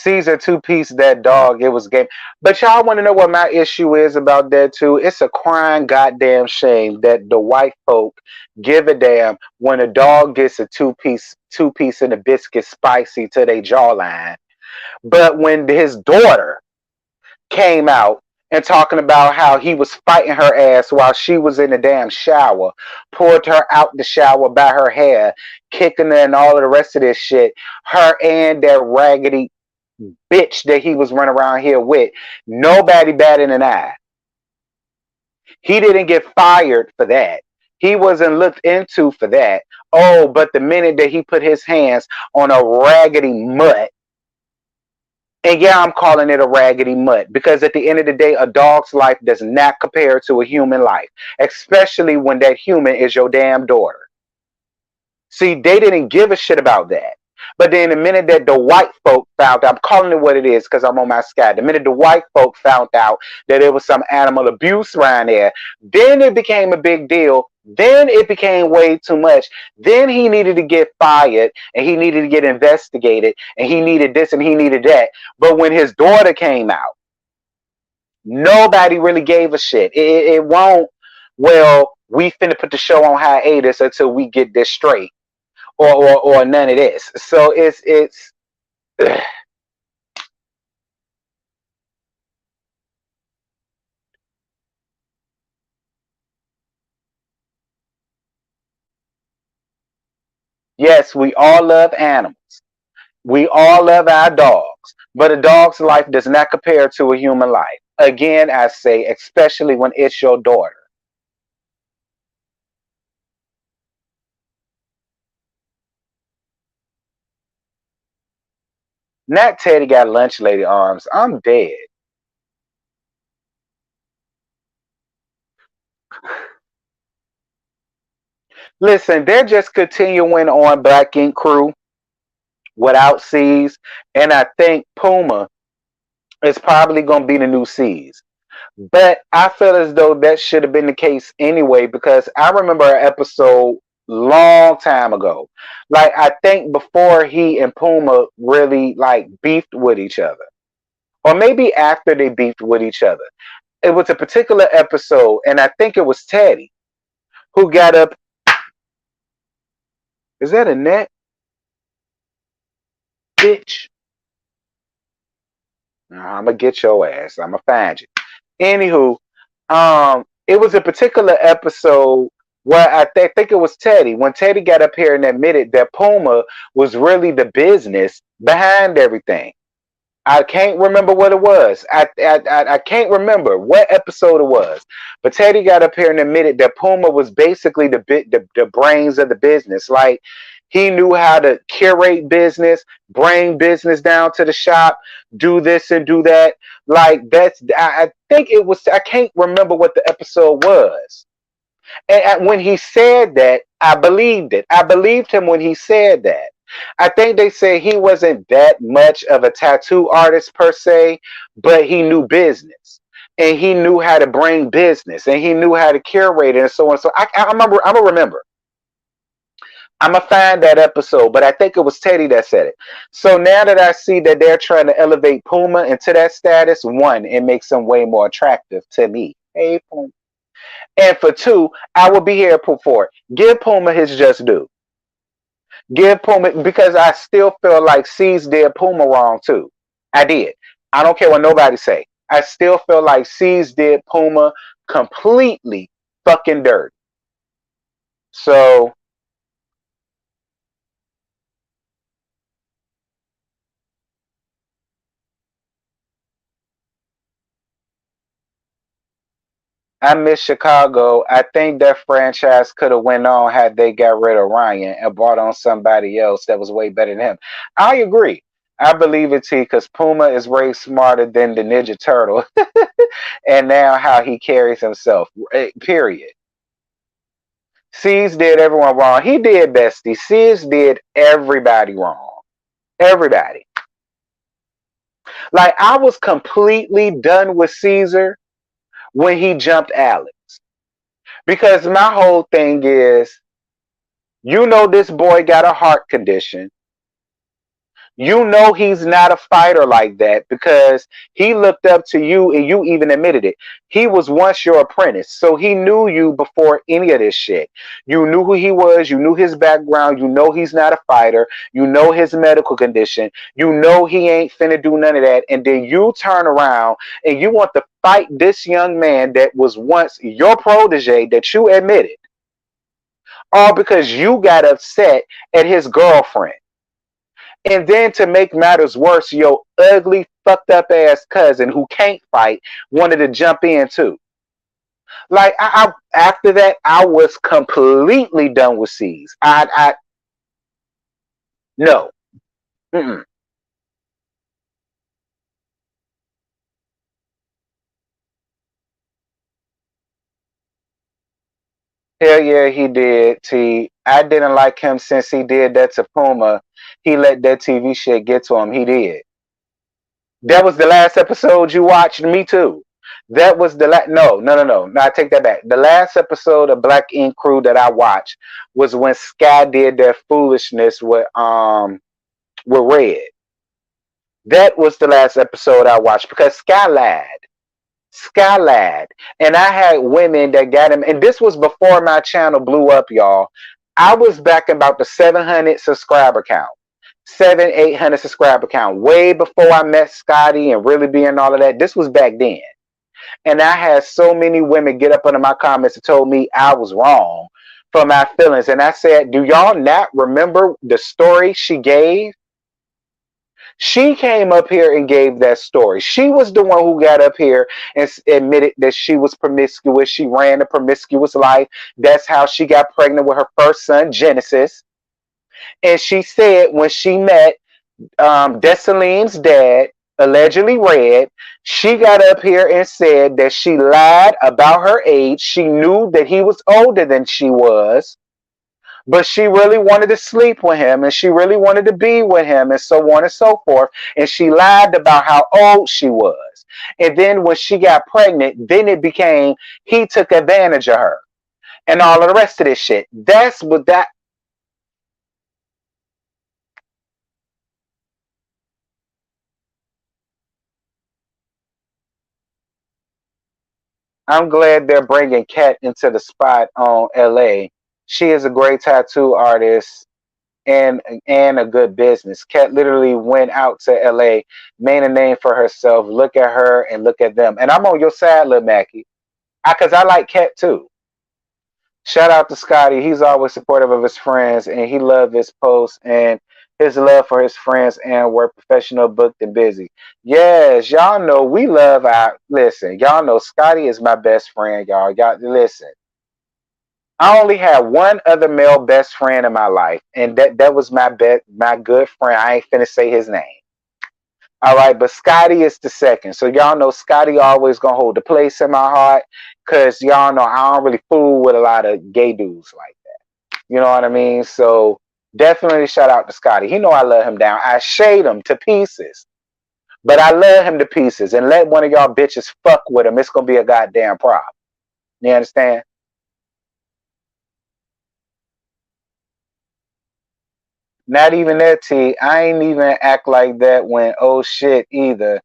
Caesar two-piece that dog. It was game. But y'all want to know what my issue is about that too? It's a crying goddamn shame that the white folk give a damn when a dog gets a two piece and a biscuit spicy to their jawline. But when his daughter came out and talking about how he was fighting her ass while she was in the damn shower, pulled her out the shower by her hair, kicking her and all of the rest of this shit. Her and that raggedy bitch that he was running around here with, nobody batted an eye. He didn't get fired for that. He wasn't looked into for that. Oh, but the minute that he put his hands on a raggedy mutt, and yeah, I'm calling it a raggedy mutt because at the end of the day, a dog's life does not compare to a human life, especially when that human is your damn daughter. See, they didn't give a shit about that. But then the minute that the white folk found out, I'm calling it what it is because I'm on my sky. The minute the white folk found out that there was some animal abuse around there, then it became a big deal. Then it became way too much. Then he needed to get fired and he needed to get investigated and he needed this and he needed that. But when his daughter came out, nobody really gave a shit. It won't, well, we finna put the show on hiatus until we get this straight. Or none of this. So it's yes, we all love animals. We all love our dogs, but a dog's life does not compare to a human life. Again, I say, especially when it's your daughter. Not Teddy got lunch lady arms. I'm dead. Listen, they're just continuing on Black Ink Crew without C's, and I think Puma is probably going to be the new C's. But I feel as though that should have been the case anyway because I remember an episode long time ago. Like I think before he and Puma really like beefed with each other. Or maybe after they beefed with each other. It was a particular episode and I think it was Teddy who got up. Is that a net? Bitch. I'm gonna get your ass. I'm gonna find you. Anywho, it was a particular episode where think it was Teddy. When Teddy got up here and admitted that Puma was really the business behind everything. I can't remember what it was. I can't remember what episode it was. But Teddy got up here and admitted that Puma was basically the brains of the business. Like he knew how to curate business, bring business down to the shop, do this and do that. Like that's I think it was I can't remember what the episode was. And when he said that, I believed it. I believed him when he said that. I think they said he wasn't that much of a tattoo artist per se, but he knew business and he knew how to bring business and he knew how to curate it and so on. So I remember, I'm gonna remember. I'm gonna find that episode, but I think it was Teddy that said it. So now that I see that they're trying to elevate Puma into that status, one, it makes him way more attractive to me. Hey, Puma. And for two, I will be here for it. Give Puma his just due. Give Puma because I still feel like C's did Puma wrong too. I did. I don't care what nobody say. I still feel like C's did Puma completely fucking dirty. So I miss Chicago. I think that franchise could have went on had they got rid of Ryan and brought on somebody else that was way better than him. I agree. I believe it, T, because Puma is way smarter than the Ninja Turtle, and now how he carries himself. Period. C's did everyone wrong. He did bestie. C's did everybody wrong. Everybody. Like I was completely done with Caesar when he jumped Alex. Because my whole thing is, this boy got a heart condition. You know he's not a fighter like that because he looked up to you and you even admitted it. He was once your apprentice. So he knew you before any of this shit. You knew who he was. You knew his background. You know he's not a fighter. You know his medical condition. You know he ain't finna do none of that. And then you turn around and you want to fight this young man that was once your protege that you admitted, all because you got upset at his girlfriend. And then to make matters worse, your ugly, fucked up ass cousin who can't fight wanted to jump in too. Like after that, I was completely done with C's. I no. Mm-mm. Hell yeah, he did. T. I didn't like him since he did that to Puma. He let that TV shit get to him. He did. That was the last episode you watched. Me too. That was the last. No. I take that back. The last episode of Black Ink Crew that I watched was when Sky did their foolishness with Red. That was the last episode I watched because Sky lied. Sky lied, and I had women that got him. And this was before my channel blew up, y'all. I was back about the 700 subscriber count. 800 subscriber count, way before I met Scotty and really being all of that. This was back then. And I had so many women get up under my comments and told me I was wrong for my feelings. And I said, do y'all not remember the story she gave? She came up here and gave that story. She was the one who got up here and admitted that she was promiscuous. She ran a promiscuous life. That's how she got pregnant with her first son, Genesis. And she said when she met Desalene's dad, allegedly Red, she got up here and said that she lied about her age. She knew that he was older than she was, but she really wanted to sleep with him and she really wanted to be with him and so on and so forth. And she lied about how old she was. And then when she got pregnant, then it became he took advantage of her and all of the rest of this shit. That's what that. I'm glad they're bringing Kat into the spot on LA. She is a great tattoo artist and a good business. Kat literally went out to LA, made a name for herself. Look at her and look at them. And I'm on your side, Lil Mackie. Because I like Kat too. Shout out to Scotty. He's always supportive of his friends and he loved his posts and his love for his friends and work professional, booked and busy. Yes, y'all know we love our listen. Y'all know Scotty is my best friend, y'all. Y'all listen. I only had one other male best friend in my life, and that was my good friend. I ain't finna say his name. All right, but Scotty is the second. So y'all know Scotty always gonna hold the place in my heart, cause y'all know I don't really fool with a lot of gay dudes like that. You know what I mean? So definitely shout out to Scotty. He know I love him down. I shade him to pieces, but I love him to pieces. And let one of y'all bitches fuck with him. It's gonna be a goddamn problem. You understand? Not even that, T. I ain't even act like that when oh shit either.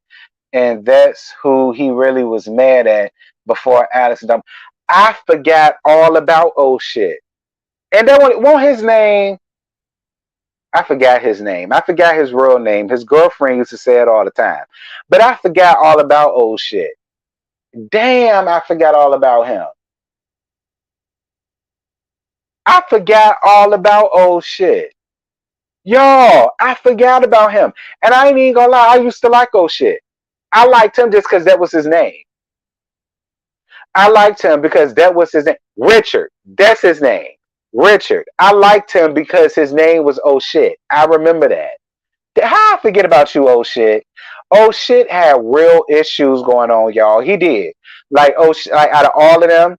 And that's who he really was mad at before Alex dumped. I forgot all about oh shit. And that won't his name. I forgot his name. I forgot his real name. His girlfriend used to say it all the time. But I forgot all about oh shit. Damn, I forgot all about him. I forgot all about oh shit. Yo, I forgot about him. And I ain't even gonna lie, I used to like oh shit. I liked him just because that was his name. I liked him because that was his name. Richard, that's his name. Richard. I liked him because his name was oh shit. I remember that. How I forget about you, oh shit? Oh shit had real issues going on, y'all. He did. Like like out of all of them,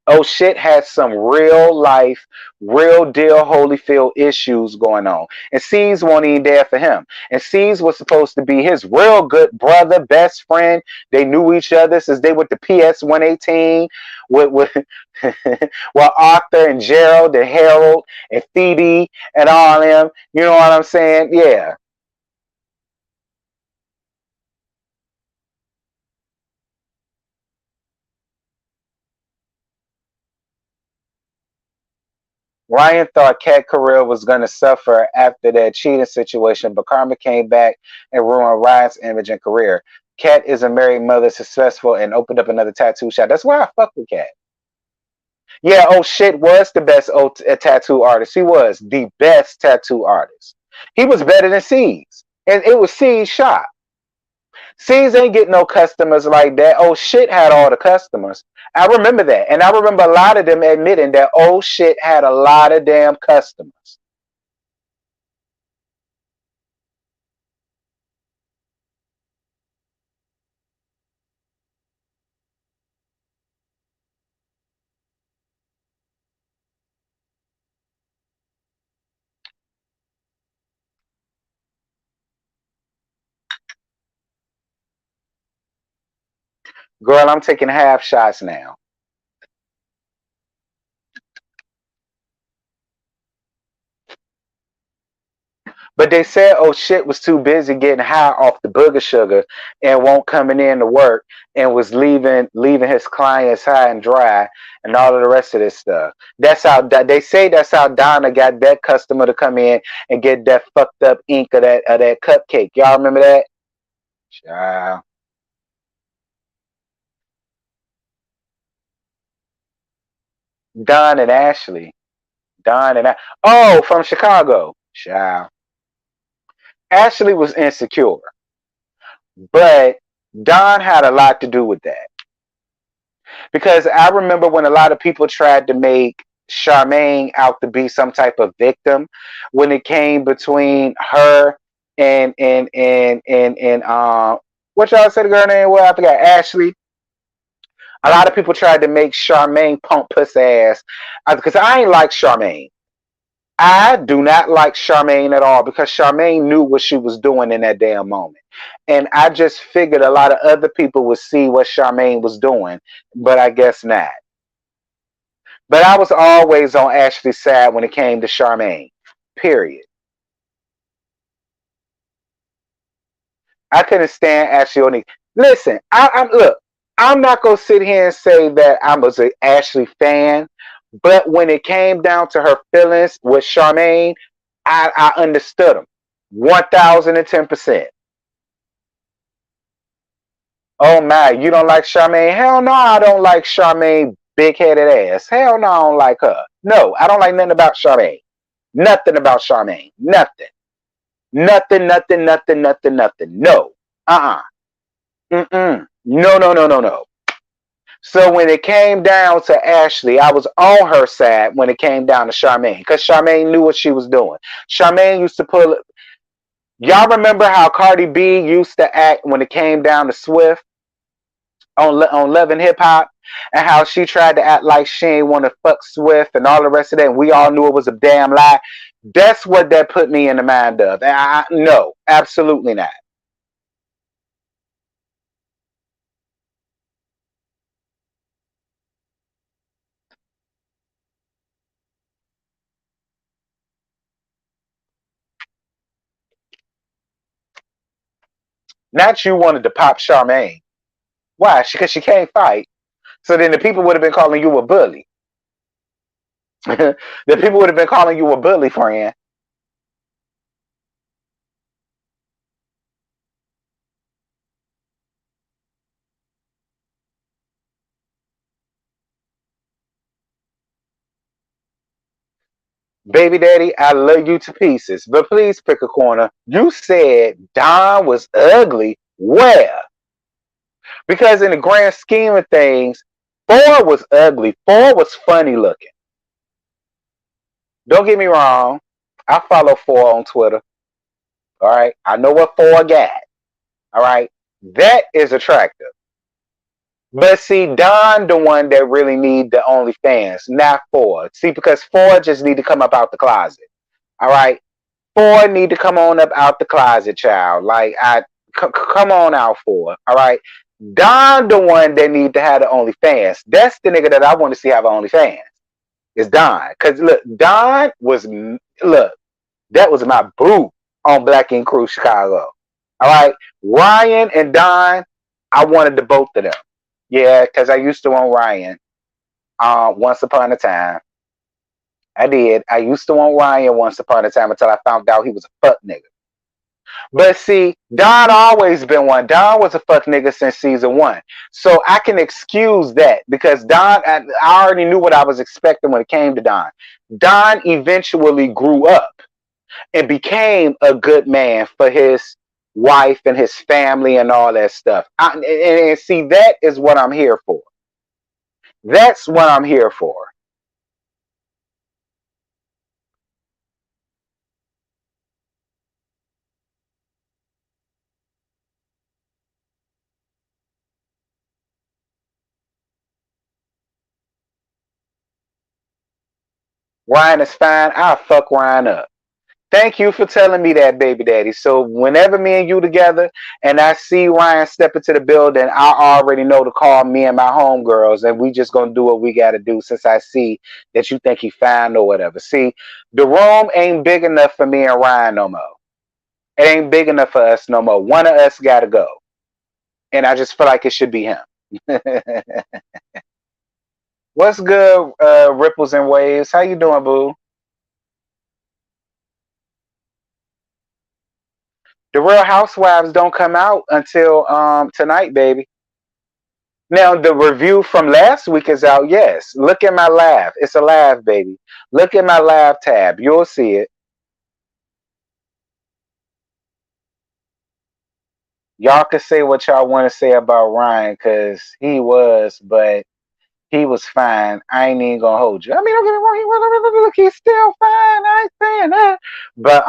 oh shit had some real life, real deal Holyfield issues going on. And C's wasn't even there for him. And C's was supposed to be his real good brother, best friend. They knew each other since they went to PS 118 with well, Arthur and Gerald and Harold and Phoebe and all them. You know what I'm saying? Yeah. Ryan thought Kat career was going to suffer after that cheating situation, but karma came back and ruined Ryan's image and career. Kat is a married mother, successful, and opened up another tattoo shop. That's why I fuck with Kat. Yeah, oh shit was the best tattoo artist. He was the best tattoo artist. He was better than C's. And it was C's shop. C's ain't getting no customers like that. Oh shit had all the customers. I remember that. And I remember a lot of them admitting that oh shit had a lot of damn customers. Girl, I'm taking half shots now. But they said, oh shit was too busy getting high off the booger sugar and won't coming in to work and was leaving his clients high and dry and all of the rest of this stuff. That's how they say. That's how Donna got that customer to come in and get that fucked up ink of that cupcake. Y'all remember that? Child. Don and Ashley. Don and oh, from Chicago. Child. Ashley was insecure, but Don had a lot to do with that. Because I remember when a lot of people tried to make Charmaine out to be some type of victim when it came between her and what y'all said the girl name was? I forgot, Ashley. A lot of people tried to make Charmaine pump puss ass because I ain't like Charmaine. I do not like Charmaine at all because Charmaine knew what she was doing in that damn moment. And I just figured a lot of other people would see what Charmaine was doing, but I guess not. But I was always on Ashley's side when it came to Charmaine. Period. I couldn't stand Ashley O'Neal. Listen, I'm look. I'm not gonna sit here and say that I was an Ashley fan, but when it came down to her feelings with Charmaine, I understood them 1010%. Oh my, you don't like Charmaine? Hell no, I don't like Charmaine big headed ass. Hell no, I don't like her. No, I don't like nothing about Charmaine. Nothing about Charmaine. Nothing. Nothing, nothing, nothing, nothing, nothing. No. Uh-uh. Mm-mm. No, no, no, no, no. So when it came down to Ashley, I was on her side when it came down to Charmaine because Charmaine knew what she was doing. Charmaine used to pull. Y'all remember how Cardi B used to act when it came down to Swift on Love and Hip Hop, and how she tried to act like she ain't want to fuck Swift and all the rest of that. And we all knew it was a damn lie. That's what that put me in the mind of. No, absolutely not. Not you wanted to pop Charmaine. Why? Because she can't fight. So then the people would have been calling you a bully. The people would have been calling you a bully, friend. Baby daddy, I love you to pieces, but please pick a corner. You said Don was ugly. Where? Because in the grand scheme of things, Ford was ugly. Ford was funny looking. Don't get me wrong. I follow Ford on Twitter. All right. I know what Ford got. All right. That is attractive. But see, Don, the one that really need the OnlyFans, not Ford. See, because Ford just need to come up out the closet. All right. Ford need to come on up out the closet, child. Like come on out, Ford. All right. Don, the one that need to have the OnlyFans. That's the nigga that I want to see have an OnlyFans. Is Don. Cause look, Don was look, that was my boo on Black Ink Crew Chicago. All right. Ryan and Don, I wanted the both of them. Yeah, because I used to own Ryan once upon a time. I did. I used to want Ryan once upon a time until I found out he was a fuck nigga. But see, Don always been one. Don was a fuck nigga since season one. So I can excuse that because I already knew what I was expecting when it came to Don. Don eventually grew up and became a good man for his wife and his family and all that stuff. And see, that is what I'm here for. That's what I'm here for. Ryan is fine. I'll fuck Ryan up. Thank you for telling me that, baby daddy. So whenever me and you together and I see Ryan step into the building, I already know to call me and my homegirls, and we just gonna do what we gotta do since I see that you think he fine or whatever. See, the room ain't big enough for me and Ryan no more. It ain't big enough for us no more. One of us gotta go. And I just feel like it should be him. What's good, Ripples and Waves? How you doing, boo? The Real Housewives don't come out until tonight, baby. Now the review from last week is out. Yes, look at my laugh. It's a laugh, baby. Look at my laugh tab. You'll see it. Y'all can say what y'all want to say about Ryan, cause but he was fine. I ain't even gonna hold you. I mean, don't get me wrong. Look, he's still fine. I ain't saying that. But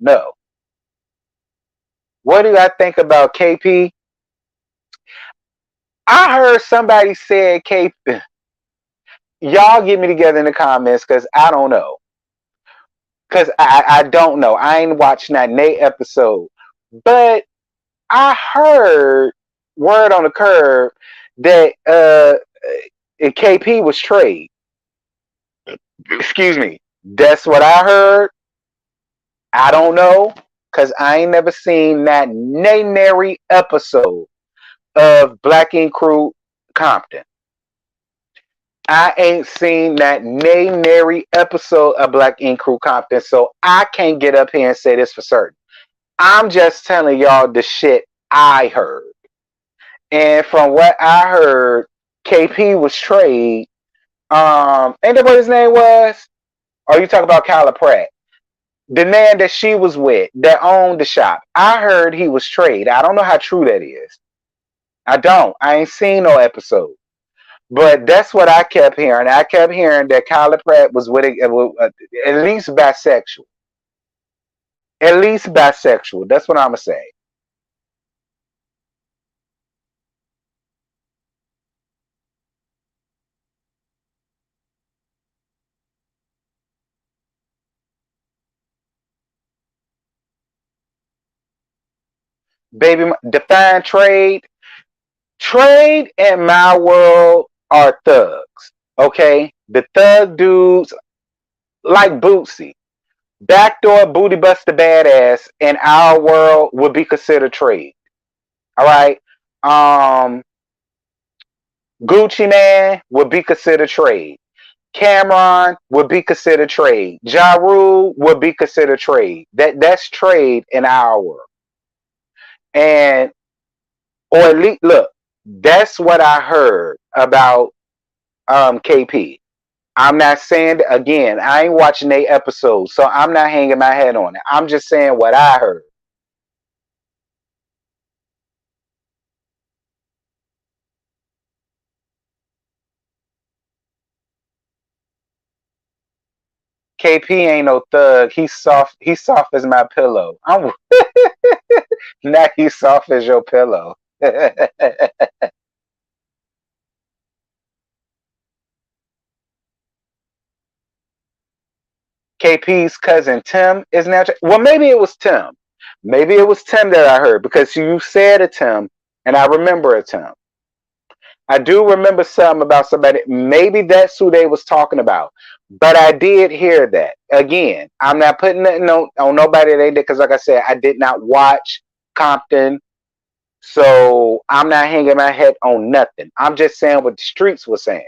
no. What do I think about KP? I heard somebody said KP. Y'all get me together in the comments, cause I don't know. Cause I don't know. I ain't watched that Nate episode, but I heard word on the curb that KP was trade. Excuse me. That's what I heard. I don't know, cause I ain't never seen that nary episode of Black Ink Crew Compton. I ain't seen that nary episode of Black Ink Crew Compton, so I can't get up here and say this for certain. I'm just telling y'all the shit I heard. And from what I heard, KP was trade. Ain't that what his name was? Or you talk about Kyla Pratt? The man that she was with that owned the shop. I heard he was trade. I don't know how true that is. I don't. I ain't seen no episode. But that's what I kept hearing. I kept hearing that Kyla Pratt was with at least bisexual. At least bisexual. That's what I'm gonna say. Baby, define trade. Trade in my world are thugs. Okay? The thug dudes like Bootsy. Backdoor booty buster badass in our world would be considered trade. All right. Um, Gucci Man would be considered trade. Cameron would be considered trade. Ja Rule would be considered trade. That's trade in our world. And or at least look, that's what I heard about KP. I'm not saying again, I ain't watching a episode, so I'm not hanging my head on it. I'm just saying what I heard. KP ain't no thug. He's soft. He's soft as my pillow. I'm not he's soft as your pillow. KP's cousin Tim is now. Well, maybe it was Tim. Maybe it was Tim that I heard because you said a Tim, and I remember a Tim. I do remember something about somebody. Maybe that's who they was talking about. But I did hear that. Again, I'm not putting nothing on nobody they did because, like I said, I did not watch Compton. So I'm not hanging my head on nothing. I'm just saying what the streets were saying.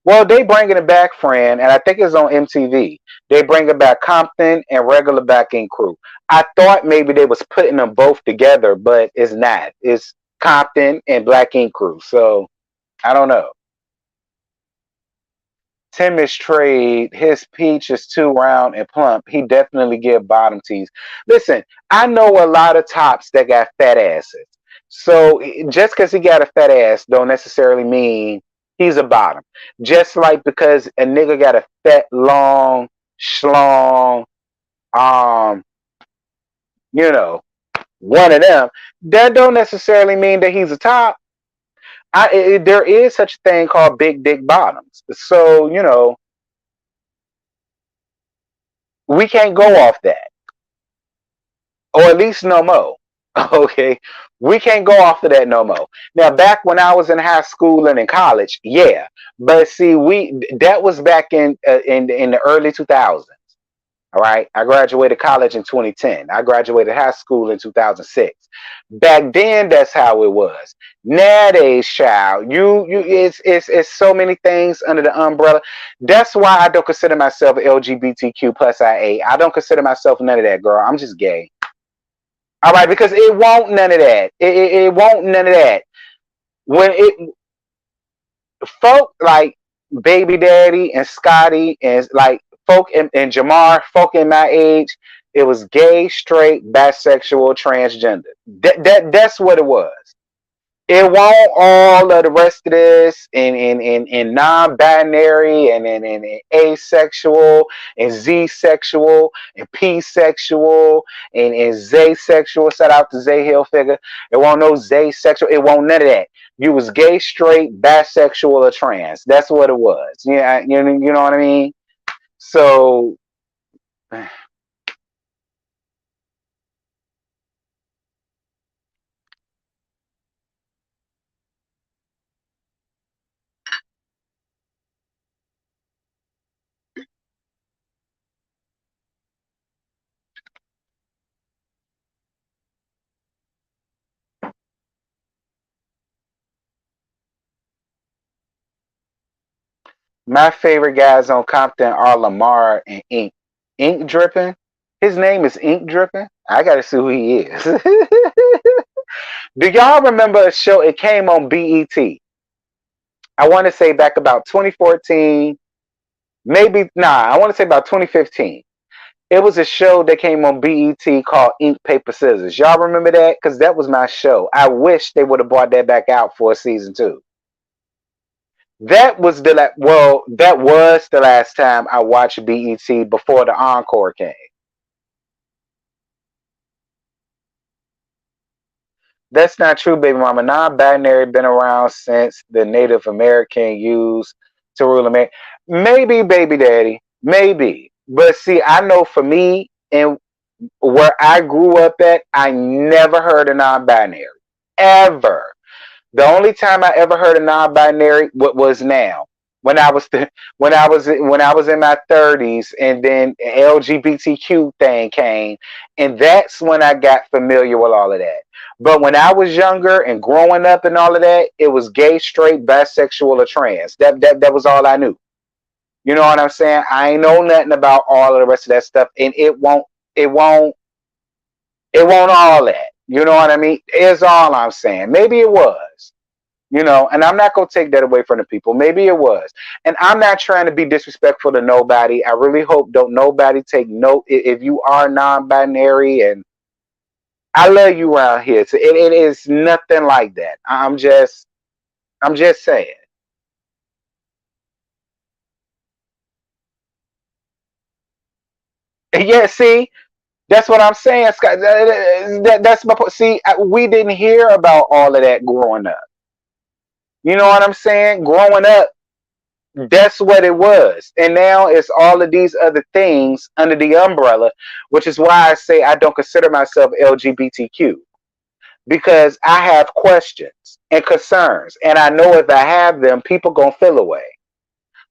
Well, they bringing it back, friend, and I think it's on MTV. They bring it back Compton and regular Black Ink Crew. I thought maybe they was putting them both together, but it's not. It's Compton and Black Ink Crew. So I don't know. Timmy's trade, his peach is too round and plump. He definitely give bottom tees. Listen, I know a lot of tops that got fat asses. So just because he got a fat ass don't necessarily mean he's a bottom. Just like because a nigga got a fat, long, schlong, um, you know, one of them, that don't necessarily mean that he's a top. There is such a thing called big dick bottoms. So, we can't go off that, or at least no more. Okay, we can't go off of that no more. Now, back when I was in high school and in college, yeah, but see, we that was back in the early 2000s. All right, I graduated college in 2010. I graduated high school in 2006. Back then, that's how it was. Nowadays, child, it's so many things under the umbrella. That's why I don't consider myself LGBTQ plus IA. I don't consider myself none of that, girl. I'm just gay. All right, because it won't none of that. It won't none of that. When it folk like Baby Daddy and Scotty and like folk and Jamar, folk in my age, it was gay, straight, bisexual, transgender. That's what it was. It won't all of the rest of this in non-binary and asexual and z-sexual and p-sexual and z-sexual. Shout out to Zay Hillfigure. It won't no z-sexual. It won't none of that. You was gay, straight, bisexual, or trans. That's what it was. Yeah, you know what I mean. So my favorite guys on Compton are Lamar and Ink. Ink Dripping. His name is Ink Dripping. I gotta see who he is. Do y'all remember a show? It came on BET. I want to say back about 2014, maybe nah. I want to say about 2015. It was a show that came on BET called Ink Paper Scissors. Y'all remember that? Because that was my show. I wish they would have brought that back out for season two. That was the last time I watched BET before the encore came. That's not true, baby mama. Non-binary been around since the Native American used to rule America. Maybe, baby daddy, maybe. But see, I know for me and where I grew up at, I never heard of non-binary ever. The only time I ever heard of non-binary was now when I was when I was in my 30s, and then LGBTQ thing came, and that's when I got familiar with all of that. But when I was younger and growing up and all of that, it was gay, straight, bisexual, or trans. That was all I knew. You know what I'm saying? I ain't know nothing about all of the rest of that stuff, and it won't it won't all that. You know what I mean? Is all I'm saying. Maybe it was. And I'm not gonna take that away from the people. Maybe it was, and I'm not trying to be disrespectful to nobody. I really hope don't nobody take note if you are non-binary, and I love you around here. So it is nothing like that. I'm just saying. Yeah, see, that's what I'm saying, Scott. That's my point. See, we didn't hear about all of that growing up. You know what I'm saying? Growing up, that's what it was. And now it's all of these other things under the umbrella, which is why I say I don't consider myself LGBTQ, because I have questions and concerns. And I know if I have them, people going to feel away.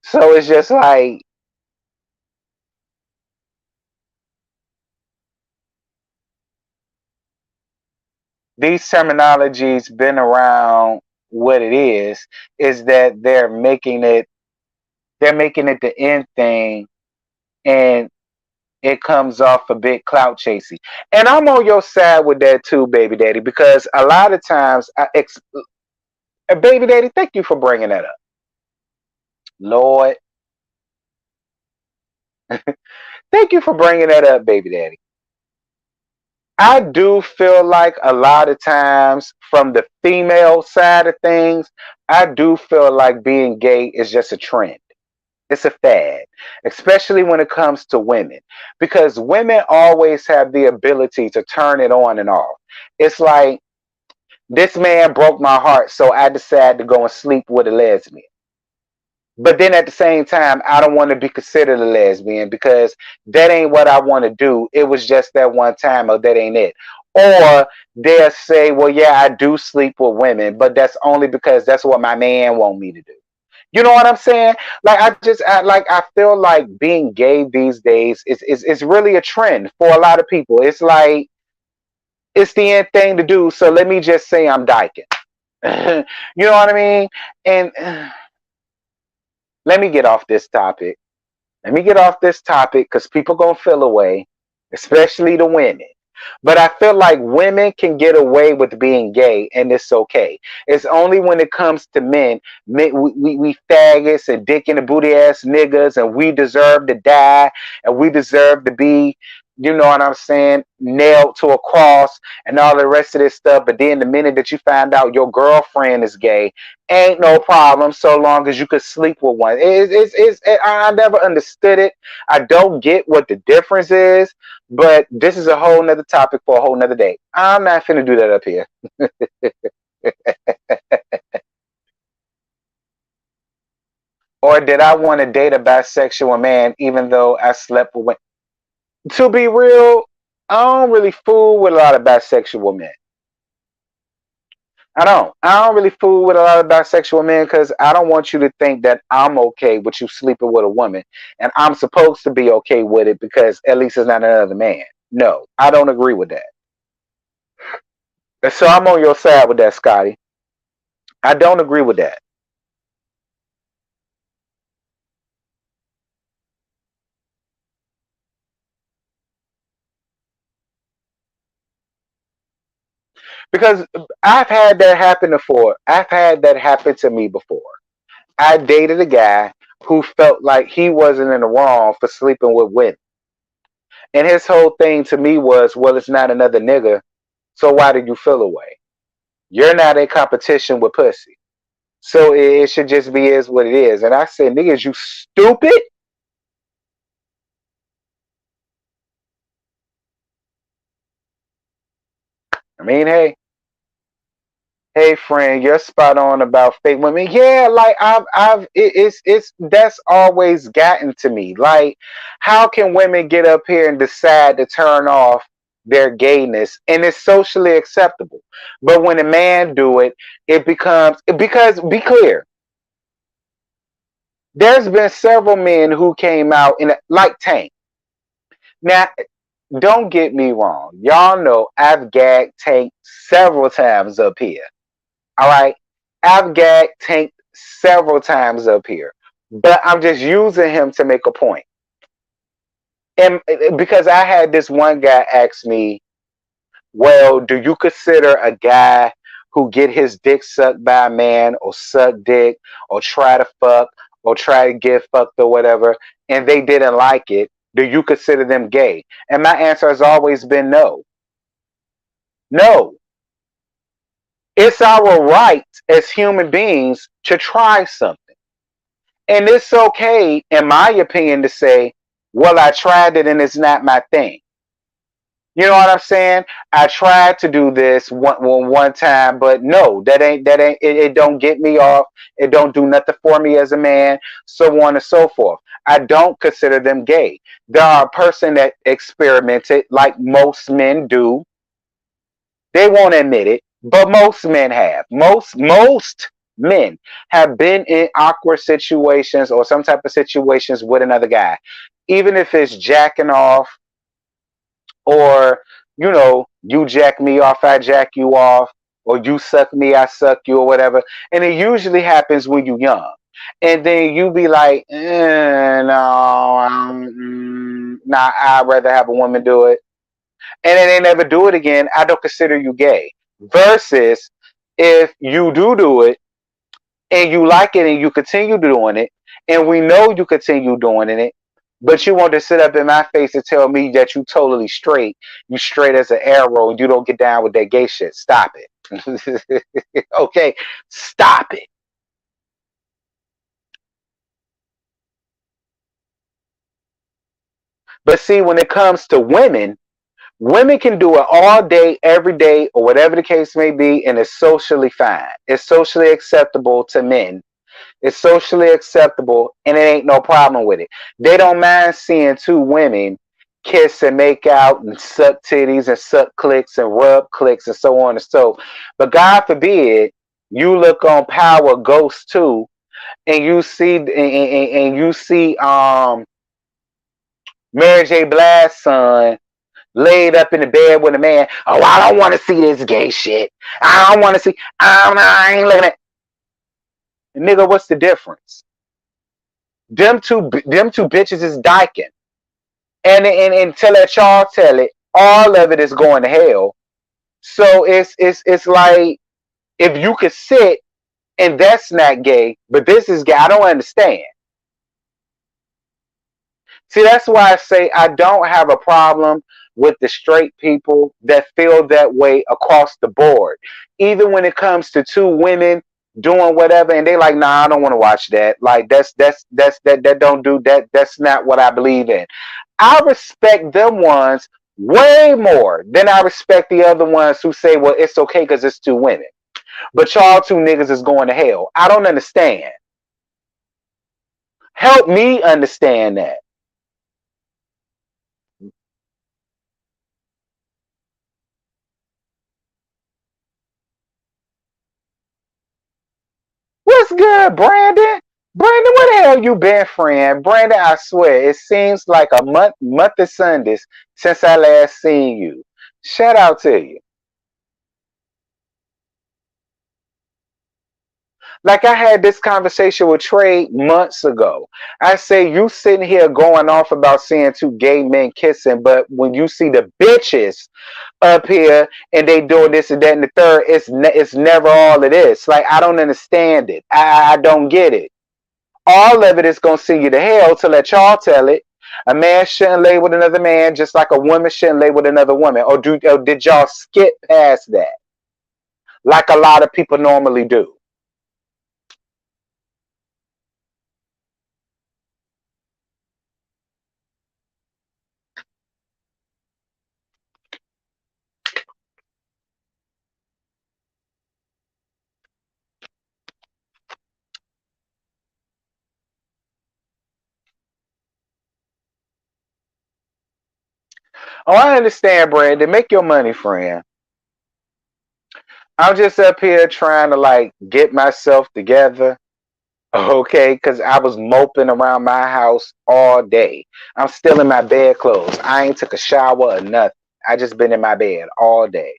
So it's just like these terminologies been around. What it is that they're making it they're making it the end thing, and it comes off a bit clout chasing. And I'm on your side with that too, baby daddy, because a lot of times, baby daddy, thank you for bringing that up. Lord, thank you for bringing that up, baby daddy. I do feel like a lot of times from the female side of things, I do feel like being gay is just a trend. It's a fad, especially when it comes to women, because women always have the ability to turn it on and off. It's like, this man broke my heart, so I decided to go and sleep with a lesbian. But then at the same time, I don't want to be considered a lesbian because that ain't what I want to do. It was just that one time, or that ain't it. Or they'll say, well, yeah, I do sleep with women, but that's only because that's what my man want me to do. You know what I'm saying? Like I feel like being gay these days is really a trend for a lot of people. It's like it's the end thing to do. So let me just say I'm dyking. You know what I mean? And let me get off this topic. Let me get off this topic because people gonna feel away, especially the women. But I feel like women can get away with being gay, and it's okay. It's only when it comes to men, we faggots and dick in the booty ass niggas, and we deserve to die, and we deserve to be, you know what I'm saying, nailed to a cross and all the rest of this stuff. But then the minute that you find out your girlfriend is gay, ain't no problem so long as you could sleep with one. I never understood it. I don't get what the difference is, but this is a whole nother topic for a whole nother day. I'm not finna do that up here. Or did I want to date a bisexual man even though I slept with women? To be real, I don't really fool with a lot of bisexual men. I don't. I don't really fool with a lot of bisexual men because I don't want you to think that I'm okay with you sleeping with a woman and I'm supposed to be okay with it because at least it's not another man. No, I don't agree with that. And so I'm on your side with that, Scotty. I don't agree with that. Because I've had that happen before. I've had that happen to me before. I dated a guy who felt like he wasn't in the wrong for sleeping with women. And his whole thing to me was, well, it's not another nigga, so why did you feel away? You're not in competition with pussy. So it should just be is what it is. And I said, niggas, you stupid? I mean, hey, friend, you're spot on about fake women. Yeah, like it's that's always gotten to me. Like, how can women get up here and decide to turn off their gayness, and it's socially acceptable? But when a man do it, it becomes because be clear, there's been several men who came out in like Tank. Now, don't get me wrong, y'all know I've gagged Tank several times up here. All right. I've gagged Tank several times up here, but I'm just using him to make a point. And because I had this one guy ask me, well, do you consider a guy who get his dick sucked by a man or suck dick or try to fuck or try to get fucked or whatever, and they didn't like it, do you consider them gay? And my answer has always been no. No. It's our right as human beings to try something. And it's okay, in my opinion, to say, well, I tried it and it's not my thing. You know what I'm saying? I tried to do this one time, but no, it don't get me off. It don't do nothing for me as a man, so on and so forth. I don't consider them gay. There are a person that experimented like most men do. They won't admit it, but most men have. Most men have been in awkward situations or some type of situations with another guy. Even if it's jacking off or, you jack me off, I jack you off, or you suck me, I suck you, or whatever. And it usually happens when you're young. and then you be like, no, nah, I'd rather have a woman do it, and then they never do it again. I don't consider you gay. Versus if you do it and you like it and you continue doing it, and we know you continue doing it, but you want to sit up in my face and tell me that you totally straight, you straight as an arrow, and you don't get down with that gay shit. Stop it. Okay, stop it. But see, when it comes to women, women can do it all day, every day, or whatever the case may be, and it's socially fine. It's socially acceptable to men. It's socially acceptable, and it ain't no problem with it. They don't mind seeing two women kiss and make out and suck titties and suck clicks and rub clicks and so on and so. But God forbid you look on Power Ghost 2 and you see and you see Mary J. Blige's son laid up in the bed with a man. Oh, I don't want to see this gay shit. I don't want to see. I ain't looking at. Nigga, what's the difference? Them two bitches is dyking. And until that y'all tell it, all of it is going to hell. So it's like if you could sit and that's not gay, but this is gay. I don't understand. See, that's why I say I don't have a problem with the straight people that feel that way across the board. Even when it comes to two women doing whatever and they like, nah, I don't want to watch that. Like that don't do that. That's not what I believe in. I respect them ones way more than I respect the other ones who say, well, it's okay because it's two women. But y'all two niggas is going to hell. I don't understand. Help me understand that. What's good, Brandon? Brandon, where the hell you been, friend? Brandon, I swear, it seems like a month of Sundays since I last seen you. Shout out to you. Like I had this conversation with Trey months ago. I say you sitting here going off about seeing two gay men kissing, but when you see the bitches up here and they doing this and that and the third, it's never all it is. Like I don't understand it. I don't get it. All of it is gonna send you to hell to let y'all tell it. A man shouldn't lay with another man, just like a woman shouldn't lay with another woman. Or did y'all skip past that, like a lot of people normally do? Oh, I understand, Brandon. Make your money, friend. I'm just up here trying to like get myself together. Okay, because I was moping around my house all day. I'm still in my bed clothes. I ain't took a shower or nothing. I just been in my bed all day.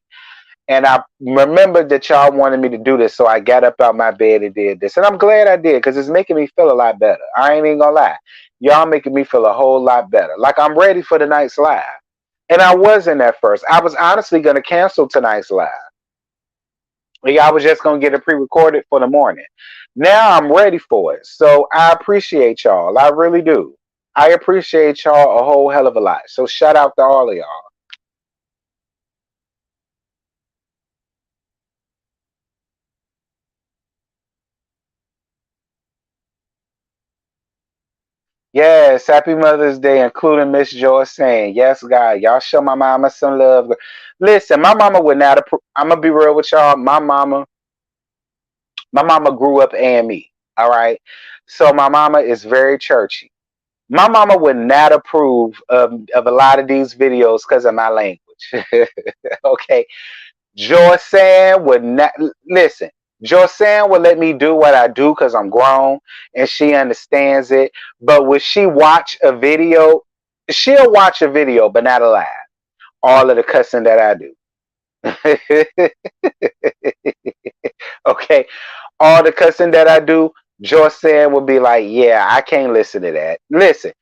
And I remembered that y'all wanted me to do this, so I got up out my bed and did this. And I'm glad I did, because it's making me feel a lot better. I ain't even gonna lie. Y'all making me feel a whole lot better. Like I'm ready for the night's live. And I wasn't at first. I was honestly gonna cancel tonight's live. Like I was just gonna get it pre-recorded for the morning. Now I'm ready for it. So I appreciate y'all. I really do. I appreciate y'all a whole hell of a lot. So shout out to all of y'all. Yes, happy Mother's Day, including Miss Joy saying, yes, God, y'all show my mama some love. Listen, my mama would not approve. I'm gonna be real with y'all. My mama grew up AME. All right. So my mama is very churchy. My mama would not approve of a lot of these videos because of my language. Okay. Joysan would not listen. Joysan would let me do what I do because I'm grown and she understands it. But would she watch a video? She'll watch a video, but not alive. All of the cussing that I do. Okay. All the cussing that I do, Joyce would be like, yeah, I can't listen to that. Listen,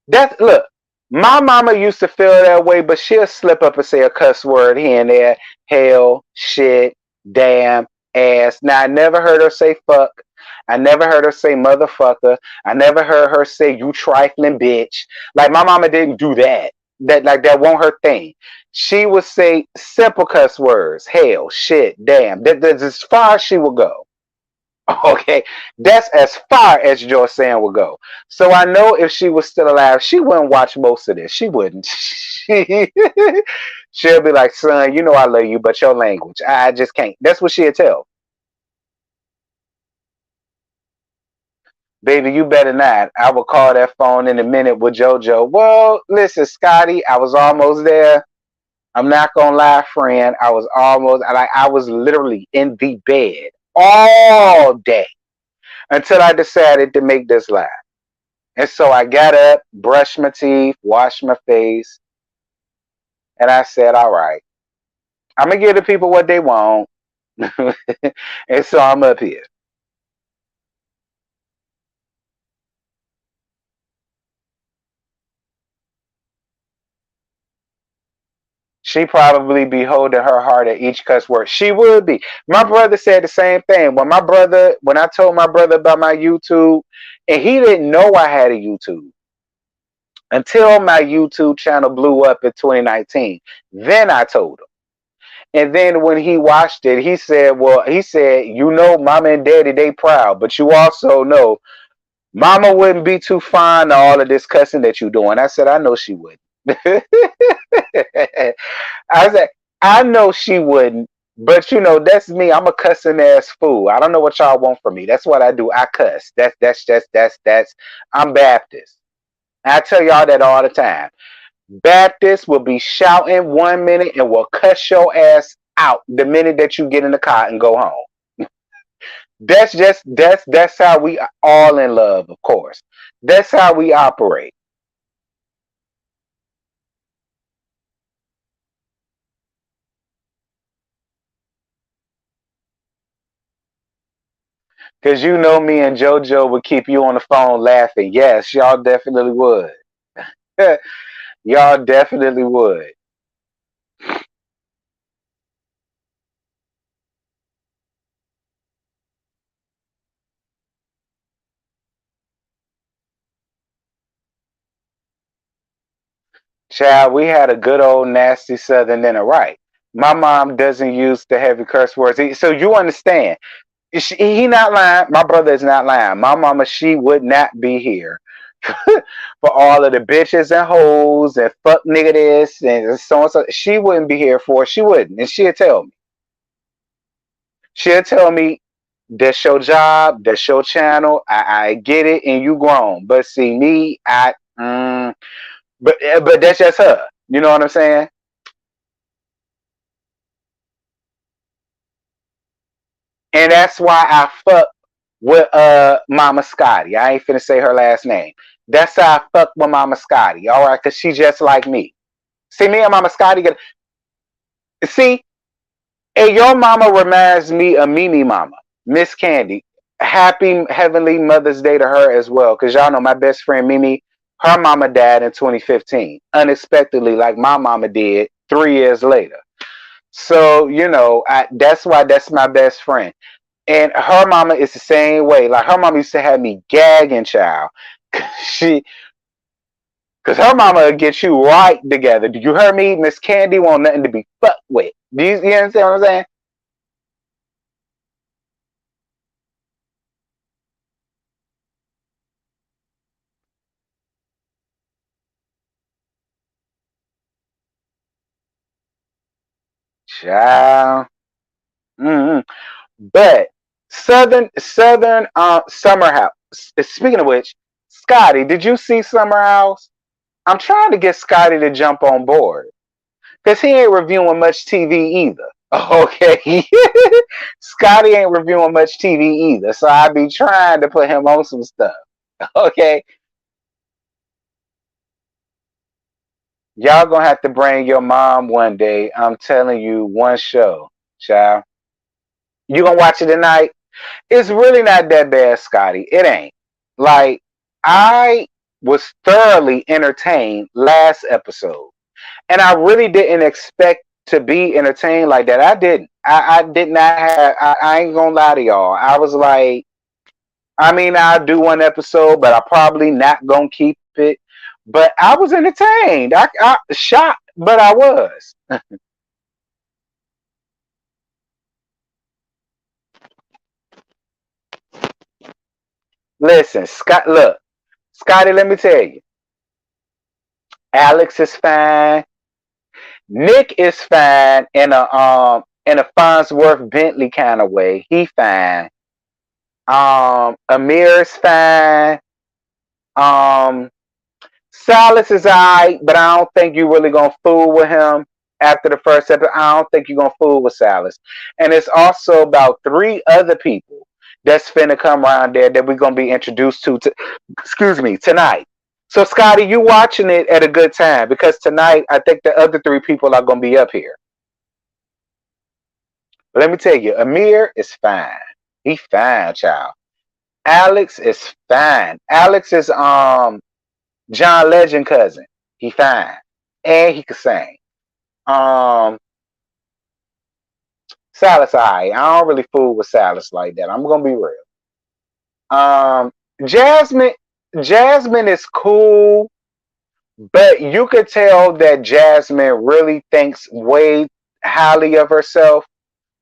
that's look. My mama used to feel that way, but she'll slip up and say a cuss word here and there. Hell, shit, damn, ass. Now I never heard her say fuck. I never heard her say motherfucker. I never heard her say you trifling bitch. Like my mama didn't do that. That won't her thing. She would say simple cuss words. Hell, shit, damn. That's as far as she would go. Okay, that's as far as Joyce would go. So I know if she was still alive, she wouldn't watch most of this. She wouldn't. She'll be like, son, you know I love you, but your language, I just can't. That's what she'll tell. Baby, you better not. I will call that phone in a minute with JoJo. Well, listen, Scotty, I was almost there. I'm not gonna lie, friend. I was almost like I was literally in the bed all day until I decided to make this live. And so I got up, brushed my teeth, washed my face, and I said, all right, I'm going to give the people what they want. And so I'm up here. She probably be holding her heart at each cuss word. She would be. My brother said the same thing. When I told my brother about my YouTube, and he didn't know I had a YouTube until my YouTube channel blew up in 2019. Then I told him. And then when he watched it, he said, well, you know, mama and daddy, they proud, but you also know mama wouldn't be too fond of all of this cussing that you doing. I said, I know she wouldn't. I said, I know she wouldn't, but you know, that's me. I'm a cussing ass fool. I don't know what y'all want from me. That's what I do. I cuss. That's I'm Baptist. I tell y'all that all the time. Baptists will be shouting 1 minute and will cuss your ass out the minute that you get in the car and go home. That's how we all in love, of course. That's how we operate. Cause you know me and JoJo would keep you on the phone laughing. Yes, y'all definitely would. Y'all definitely would. Child, we had a good old nasty southern dinner, right? My mom doesn't use the heavy curse words. So you understand. He not lying. My brother is not lying. My mama, she would not be here for all of the bitches and hoes and fuck nigga this and so and so. She wouldn't be here for it. She wouldn't. And she'll tell me. She'll tell me, that's your job, that's your channel. I get it and you grown. But see me, but that's just her. You know what I'm saying? And that's why I fuck with Mama Scotty. I ain't finna say her last name. That's how I fuck with Mama Scotty. All right, cause she just like me. See me and Mama Scotty get see, and your mama reminds me of Mimi Mama, Miss Candy. Happy Heavenly Mother's Day to her as well. Cause y'all know my best friend Mimi, her mama died in 2015. Unexpectedly, like my mama did 3 years later. So, you know, that's why that's my best friend. And her mama is the same way. Like her mama used to have me gagging, child. she, cause her mama will get you right together. Did you hear me? Miss Candy want nothing to be fucked with. You understand what I'm saying? Child. Mm-hmm. But Southern Summer House. Speaking of which, Scotty, did you see Summer House? I'm trying to get Scotty to jump on board. Because he ain't reviewing much TV either. Okay. Scotty ain't reviewing much TV either. So I be trying to put him on some stuff. Okay. Y'all gonna have to bring your mom one day. I'm telling you, one show, child. You gonna watch it tonight? It's really not that bad, Scotty. It ain't. Like, I was thoroughly entertained last episode. And I really didn't expect to be entertained like that. I didn't. I did not have, I ain't gonna lie to y'all. I was like, I mean, I'll do one episode, but I probably not gonna keep it. But I was entertained. I shocked, but I was. Listen, Scott, look, Scotty, let me tell you, Alex is fine. Nick is fine in a Farnsworth Bentley kind of way. He fine. Amir is fine. Um, Silas is alright, but I don't think you really gonna fool with him after the first episode. I don't think you're gonna fool with Silas. And it's also about three other people that's finna come around there that we're gonna be introduced to excuse me, tonight. So Scotty, you watching it at a good time because tonight I think the other three people are gonna be up here. But let me tell you, Amir is fine. He fine, child. Alex is fine. Alex is John Legend cousin. He fine. And he can sing. Um Silas, I don't really fool with Silas like that. I'm gonna be real. Um Jasmine Jasmine is cool, but you could tell that Jasmine really thinks way highly of herself,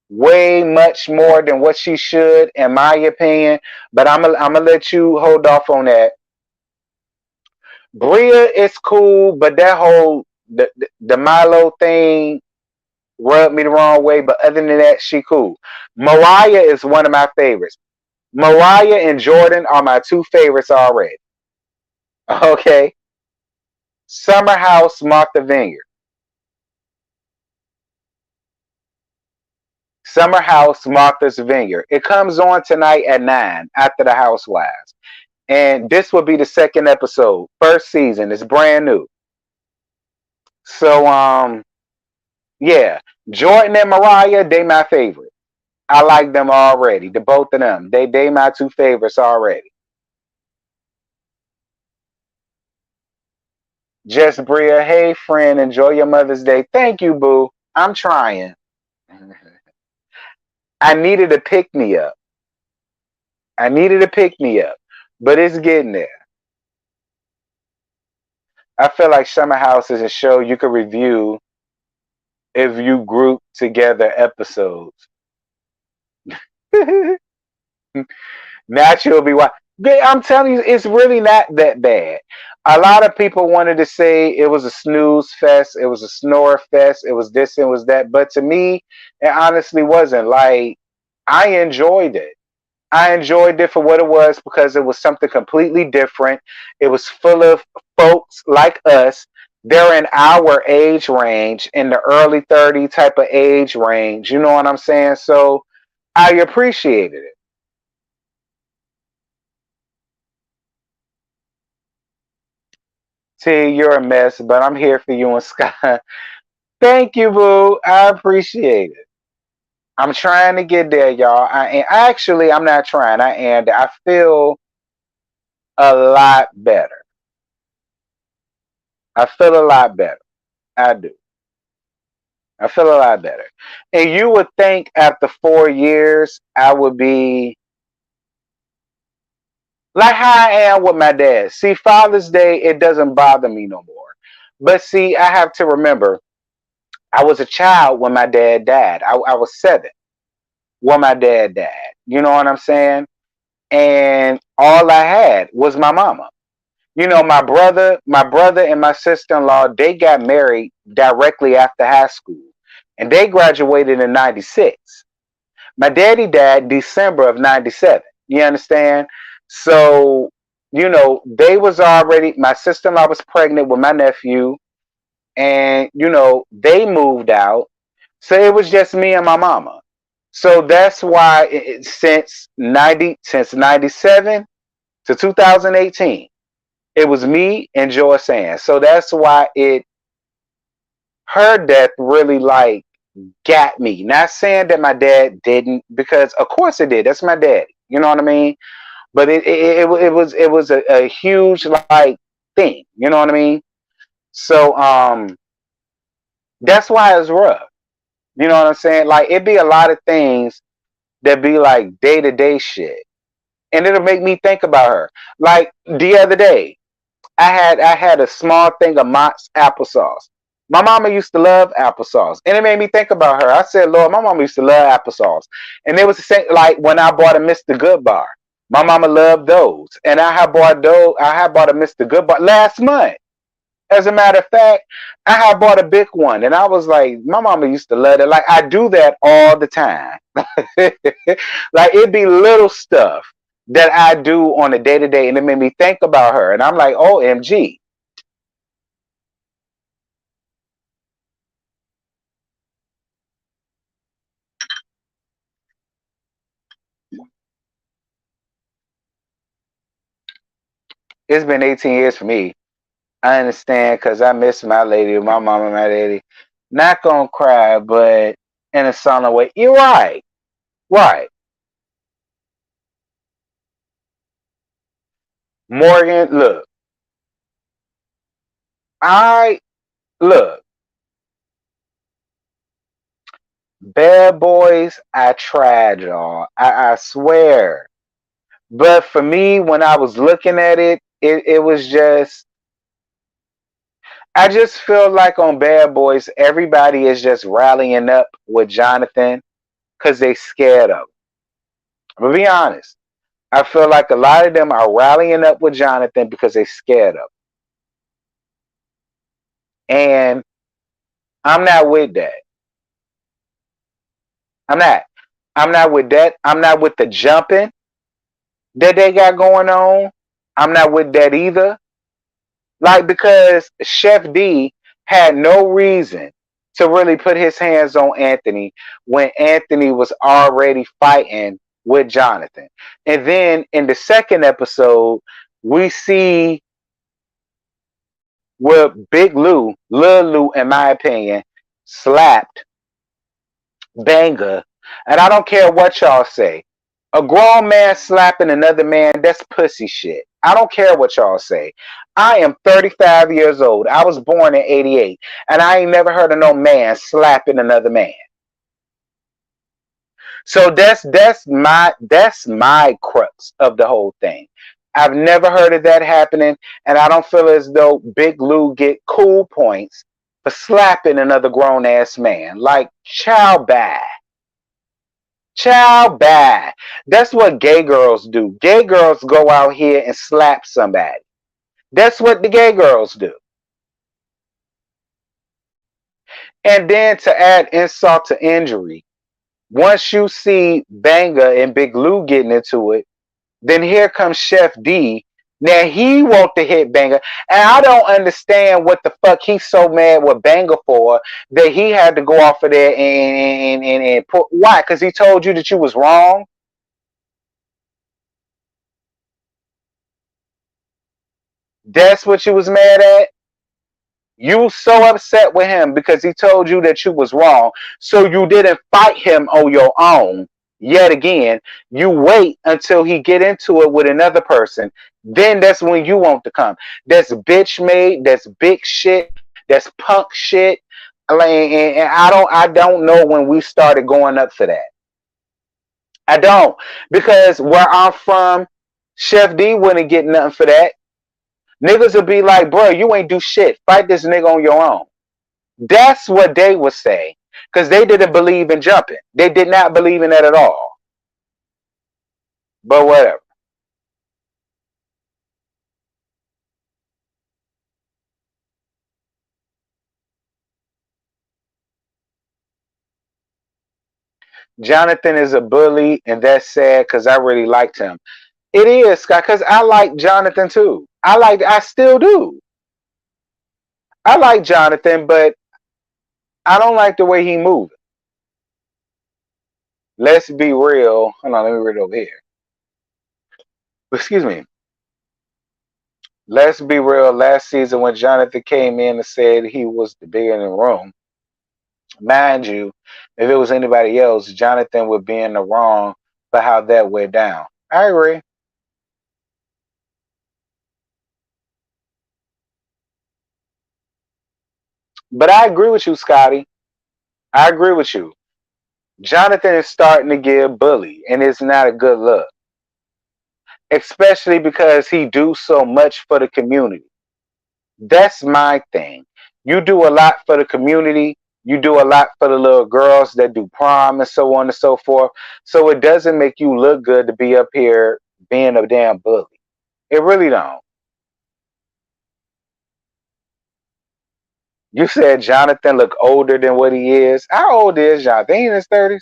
way much more than what she should, in my opinion. But I'm gonna let you hold off on that. Bria is cool, but that whole the Milo thing rubbed me the wrong way. But other than that, she cool. Mariah is one of my favorites. Mariah and Jordan are my two favorites already. Okay, Summer House, Martha Vineyard. Summer House, Martha's Vineyard. It comes on tonight at 9 after the Housewives. And this will be the second episode, first season. It's brand new. So yeah. Jordan and Mariah, they my favorite. I like them already. The both of them. They my two favorites already. Just Bria, hey friend, enjoy your Mother's Day. Thank you, boo. I'm trying. I needed a pick me up. I needed a pick me up. But it's getting there. I feel like Summer House is a show you could review if you group together episodes. Naturally, why? I'm telling you, it's really not that bad. A lot of people wanted to say it was a snooze fest, it was a snore fest, it was this, it was that. But to me, it honestly wasn't. Like, I enjoyed it. I enjoyed it for what it was because it was something completely different. It was full of folks like us. They're in our age range, in the early 30 type of age range. You know what I'm saying? So I appreciated it. T, you're a mess, but I'm here for you and Scott. Thank you, boo. I appreciate it. I'm trying to get there, y'all. I'm not trying. I am. I feel a lot better. I feel a lot better. I do. I feel a lot better. And you would think after 4 years, I would be like how I am with my dad. See, Father's Day, it doesn't bother me no more. But see, I have to remember, I was a child when my dad died. I was 7 when my dad died. You know what I'm saying? And all I had was my mama. You know, my brother and my sister-in-law, they got married directly after high school. And they graduated in 96. My daddy died December of 97. You understand? So, they was already, my sister-in-law was pregnant with my nephew, and, they moved out. So it was just me and my mama. So that's why since 97 to 2018, it was me and Joy Sands. So that's why her death really like got me. Not saying that my dad didn't, because of course it did. That's my daddy. You know what I mean? But it was a huge like thing. You know what I mean? So that's why it's rough. You know what I'm saying? Like it be a lot of things that be like day to day shit, and it'll make me think about her. Like the other day, I had a small thing of Mott's applesauce. My mama used to love applesauce, and it made me think about her. I said, "Lord, my mama used to love applesauce," and it was the same. Like when I bought a Mr. Good bar, my mama loved those, and I had bought those. I had bought a Mr. Good bar last month. As a matter of fact, I had bought a big one, and I was like, my mama used to love it. Like I do that all the time. Like it be little stuff that I do on a day to day, and it made me think about her, and I'm like, OMG. It's been 18 years for me. I understand because I miss my lady, my mama, my lady. Not gonna cry, but in a solid way. You're right. Right. Morgan, look, I look, Bad Boys, I tried, y'all. I swear. But for me, when I was looking at it was just, I just feel like on Bad Boys, everybody is just rallying up with Jonathan because they scared of him. But be honest, I feel like a lot of them are rallying up with Jonathan because they scared of him. And I'm not with that. I'm not. I'm not with that. I'm not with the jumping that they got going on. I'm not with that either. Like because Chef D had no reason to really put his hands on Anthony when Anthony was already fighting with Jonathan. And then in the second episode, we see where Big Lou, Lil Lou, in my opinion, slapped Banger. And I don't care what y'all say. A grown man slapping another man, that's pussy shit. I don't care what y'all say. I am 35 years old. I was born in 88. And I ain't never heard of no man slapping another man. So that's my crux of the whole thing. I've never heard of that happening, and I don't feel as though Big Lou get cool points for slapping another grown ass man. Like, chow bye. Chow bye. That's what gay girls do. Gay girls go out here and slap somebody. That's what the gay girls do. And then to add insult to injury, once you see Banga and Big Lou getting into it, then here comes Chef D. Now he want to hit Banger, and I don't understand what the fuck he's so mad with Banger for that he had to go off of there and put why? Because he told you that you was wrong. That's what you was mad at. You so upset with him because he told you that you was wrong. So you didn't fight him on your own. Yet again, you wait until he get into it with another person. Then that's when you want to come. That's bitch made. That's big shit. That's punk shit. And I don't know when we started going up for that. I don't, because where I'm from, Chef D wouldn't get nothing for that. Niggas would be like, bro, you ain't do shit. Fight this nigga on your own. That's what they would say. Because they didn't believe in jumping. They did not believe in that at all. But whatever. Jonathan is a bully, and that's sad because I really liked him. It is, Scott, because I like Jonathan too. I still do. I like Jonathan, but I don't like the way he moves. Let's be real. Hold on, let me read it over here. Excuse me. Let's be real. Last season, when Jonathan came in and said he was the big in the room, Mind you, if it was anybody else, Jonathan would be in the wrong for how that went down. I agree. But I agree with you, Scotty. I agree with you. Jonathan is starting to get bullied, and it's not a good look. Especially because he do so much for the community. That's my thing. You do a lot for the community. You do a lot for the little girls that do prom and so on and so forth. So it doesn't make you look good to be up here being a damn bully. It really don't. You said Jonathan look older than what he is. How old is Jonathan? He in his 30s?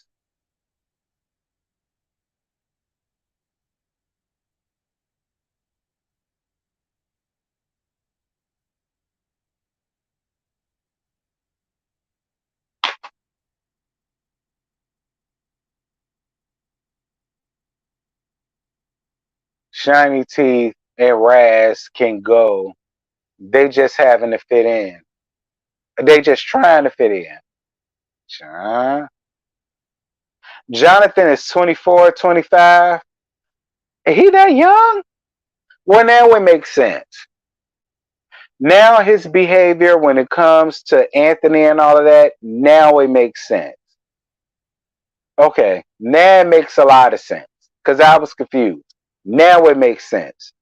Shiny teeth and Raz can go. They just having to fit in. They just trying to fit in. Jonathan is 24, 25. He that young? Well, now it makes sense. Now his behavior when it comes to Anthony and all of that, now it makes sense. Okay, now it makes a lot of sense because I was confused. Now it makes sense.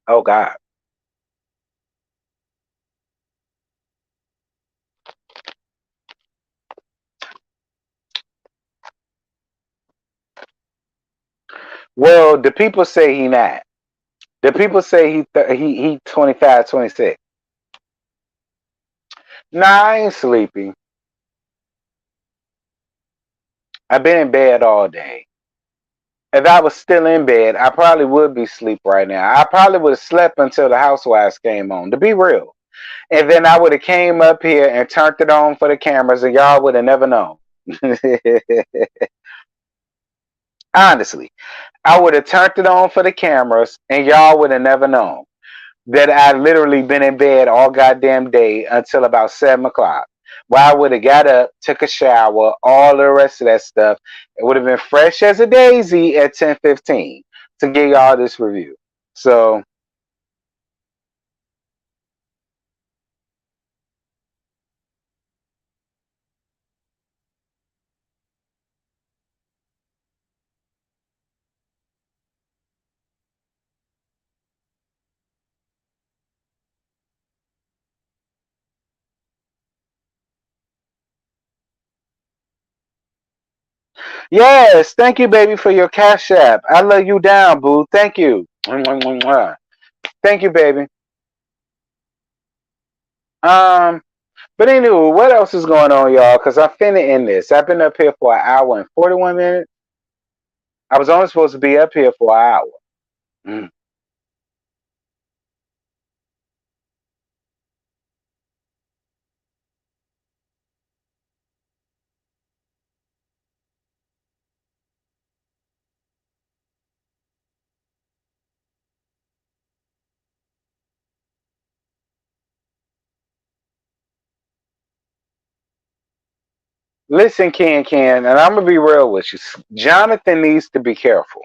Oh God. Well, the people say he not. The people say he 25, 26. Nah, I ain't sleepy. I've been in bed all day. If I was still in bed, I probably would be asleep right now. I probably would have slept until the housewives came on, to be real. And then I would have came up here and turned it on for the cameras, and y'all would have never known. Honestly, I would have turned it on for the cameras, and y'all would have never known that I literally been in bed all goddamn day until about 7 o'clock. Where I would have got up, took a shower, all the rest of that stuff. It would have been fresh as a daisy at 10:15 to give y'all this review. So yes, thank you, baby, for your cash app. I love you down, boo. Thank you. Thank you, baby. Um, but anyway, what else is going on, y'all? Because I'm finna end this. I've been up here for an hour and 41 minutes. I was only supposed to be up here for an hour. Mm. Listen, Ken, and I'm gonna be real with you. Jonathan needs to be careful.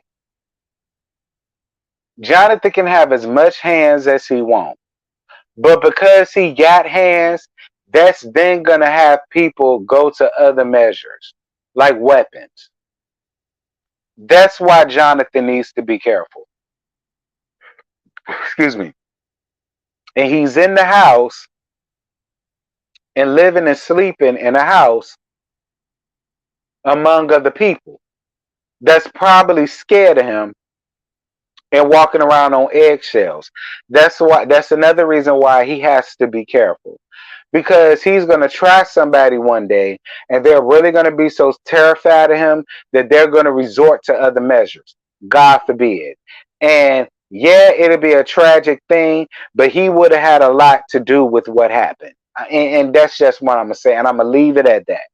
Jonathan can have as much hands as he wants, but because he got hands, that's then gonna have people go to other measures, like weapons. That's why Jonathan needs to be careful. Excuse me. And he's in the house and living and sleeping in a house among other people that's probably scared of him and walking around on eggshells. That's another reason why he has to be careful. because he's going to try somebody one day and they're really going to be so terrified of him that they're going to resort to other measures. God forbid. And yeah, it'll be a tragic thing, but he would have had a lot to do with what happened. And that's just what I'm going to say. And I'm going to leave it at that.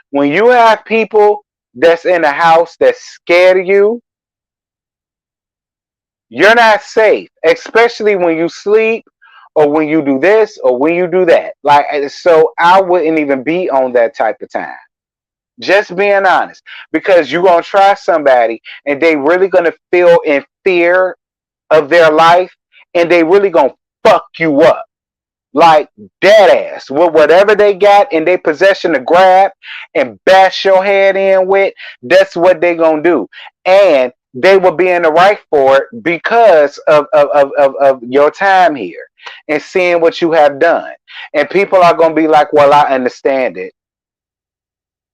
When you have people that's in a house that's scared of you, you're not safe, especially when you sleep or when you do this or when you do that. Like, so I wouldn't even be on that type of time. Just being honest, because you're going to try somebody and they really going to feel in fear of their life and they really going to fuck you up. Like dead ass with whatever they got in their possession to grab and bash your head in with. That's what they gonna do, and they will be in the right for it because of your time here and seeing what you have done. And people are gonna be like, "Well, I understand it."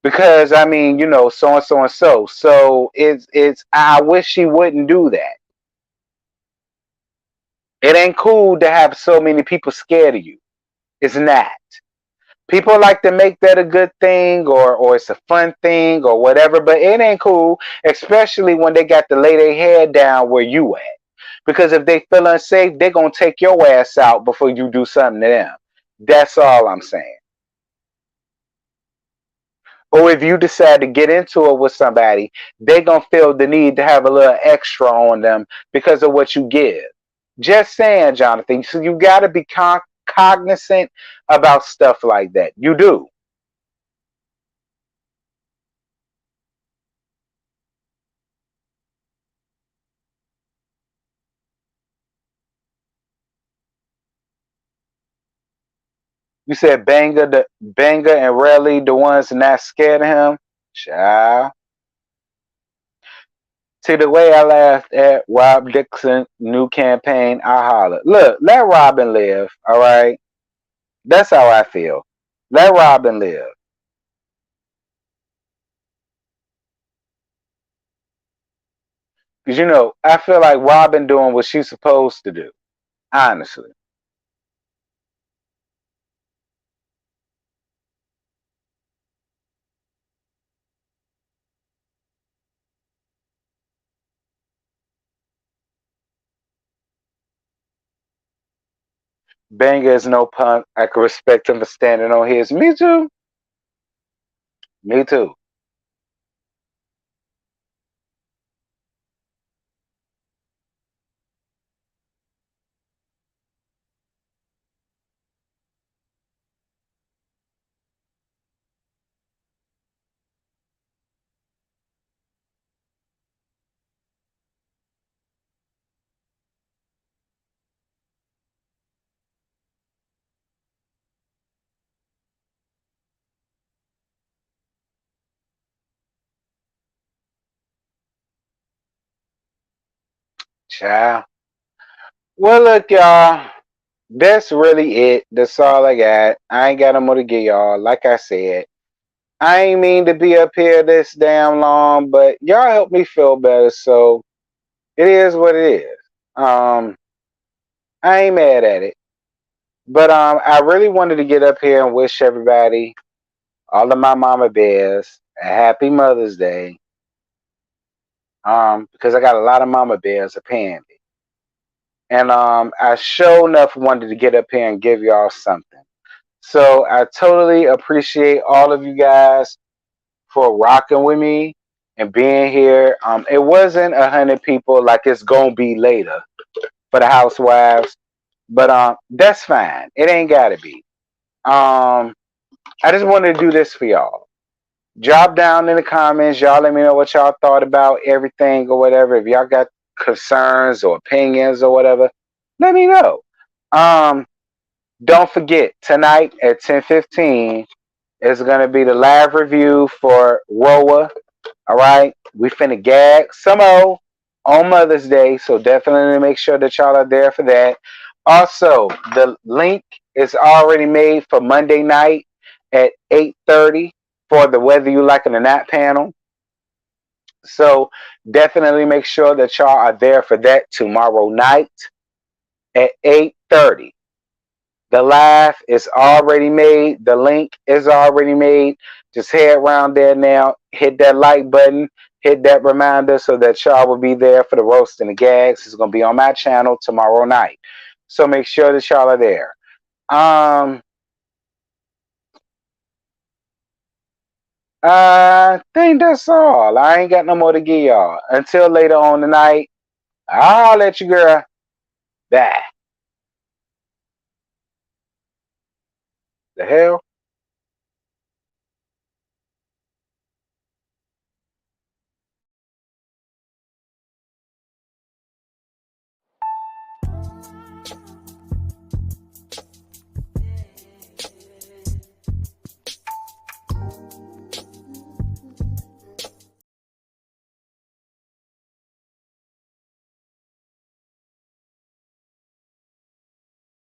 Because I mean, you know, so and so and so. So it's. I wish she wouldn't do that. It ain't cool to have so many people scared of you. It's not. People like to make that a good thing or it's a fun thing or whatever, but it ain't cool, especially when they got to lay their head down where you at. Because if they feel unsafe, they're going to take your ass out before you do something to them. That's all I'm saying. Or if you decide to get into it with somebody, they're going to feel the need to have a little extra on them because of what you give. Just saying, Jonathan. So you got to be cognizant about stuff like that. You do. You said Banger and Relly, the ones not scared of him. Child. See the way I laughed at Rob Dixon new campaign, I holler. Look, let Robin live, all right? That's how I feel. Let Robin live. Because you know, I feel like Robin doing what she's supposed to do. Honestly. Banger is no punk. I can respect him for standing on his. Me too. Me too. Child. Well, look, y'all. That's really it. That's all I got. I ain't got no more to give y'all. Like I said, I ain't mean to be up here this damn long, but y'all help me feel better. So it is what it is. Um, I ain't mad at it. But I really wanted to get up here and wish everybody, all of my mama bears, a happy Mother's Day. Because I got a lot of mama bears apparently. And I sure enough wanted to get up here and give y'all something. So I totally appreciate all of you guys for rocking with me and being here. It wasn't 100 people like it's gonna be later for the housewives, but that's fine. It ain't gotta be. Um, I just wanted to do this for y'all. Drop down in the comments, y'all. Let me know what y'all thought about everything or whatever. If y'all got concerns or opinions or whatever, let me know. Um, don't forget tonight at 10:15 is gonna be the live review for Roa. All right, we finna gag some more on Mother's Day, so definitely make sure that y'all are there for that. Also, the link is already made for Monday night at 8:30 for the Whether You Like It or Not panel. So definitely make sure that y'all are there for that tomorrow night at 8:30. The live is already made. The link is already made. Just head around there now. Hit that like button. Hit that reminder so that y'all will be there for the roast and the gags. It's going to be on my channel tomorrow night. So make sure that y'all are there. I think that's all. I ain't got no more to give y'all. Until later on tonight, I'll let you, girl. Bye. The hell?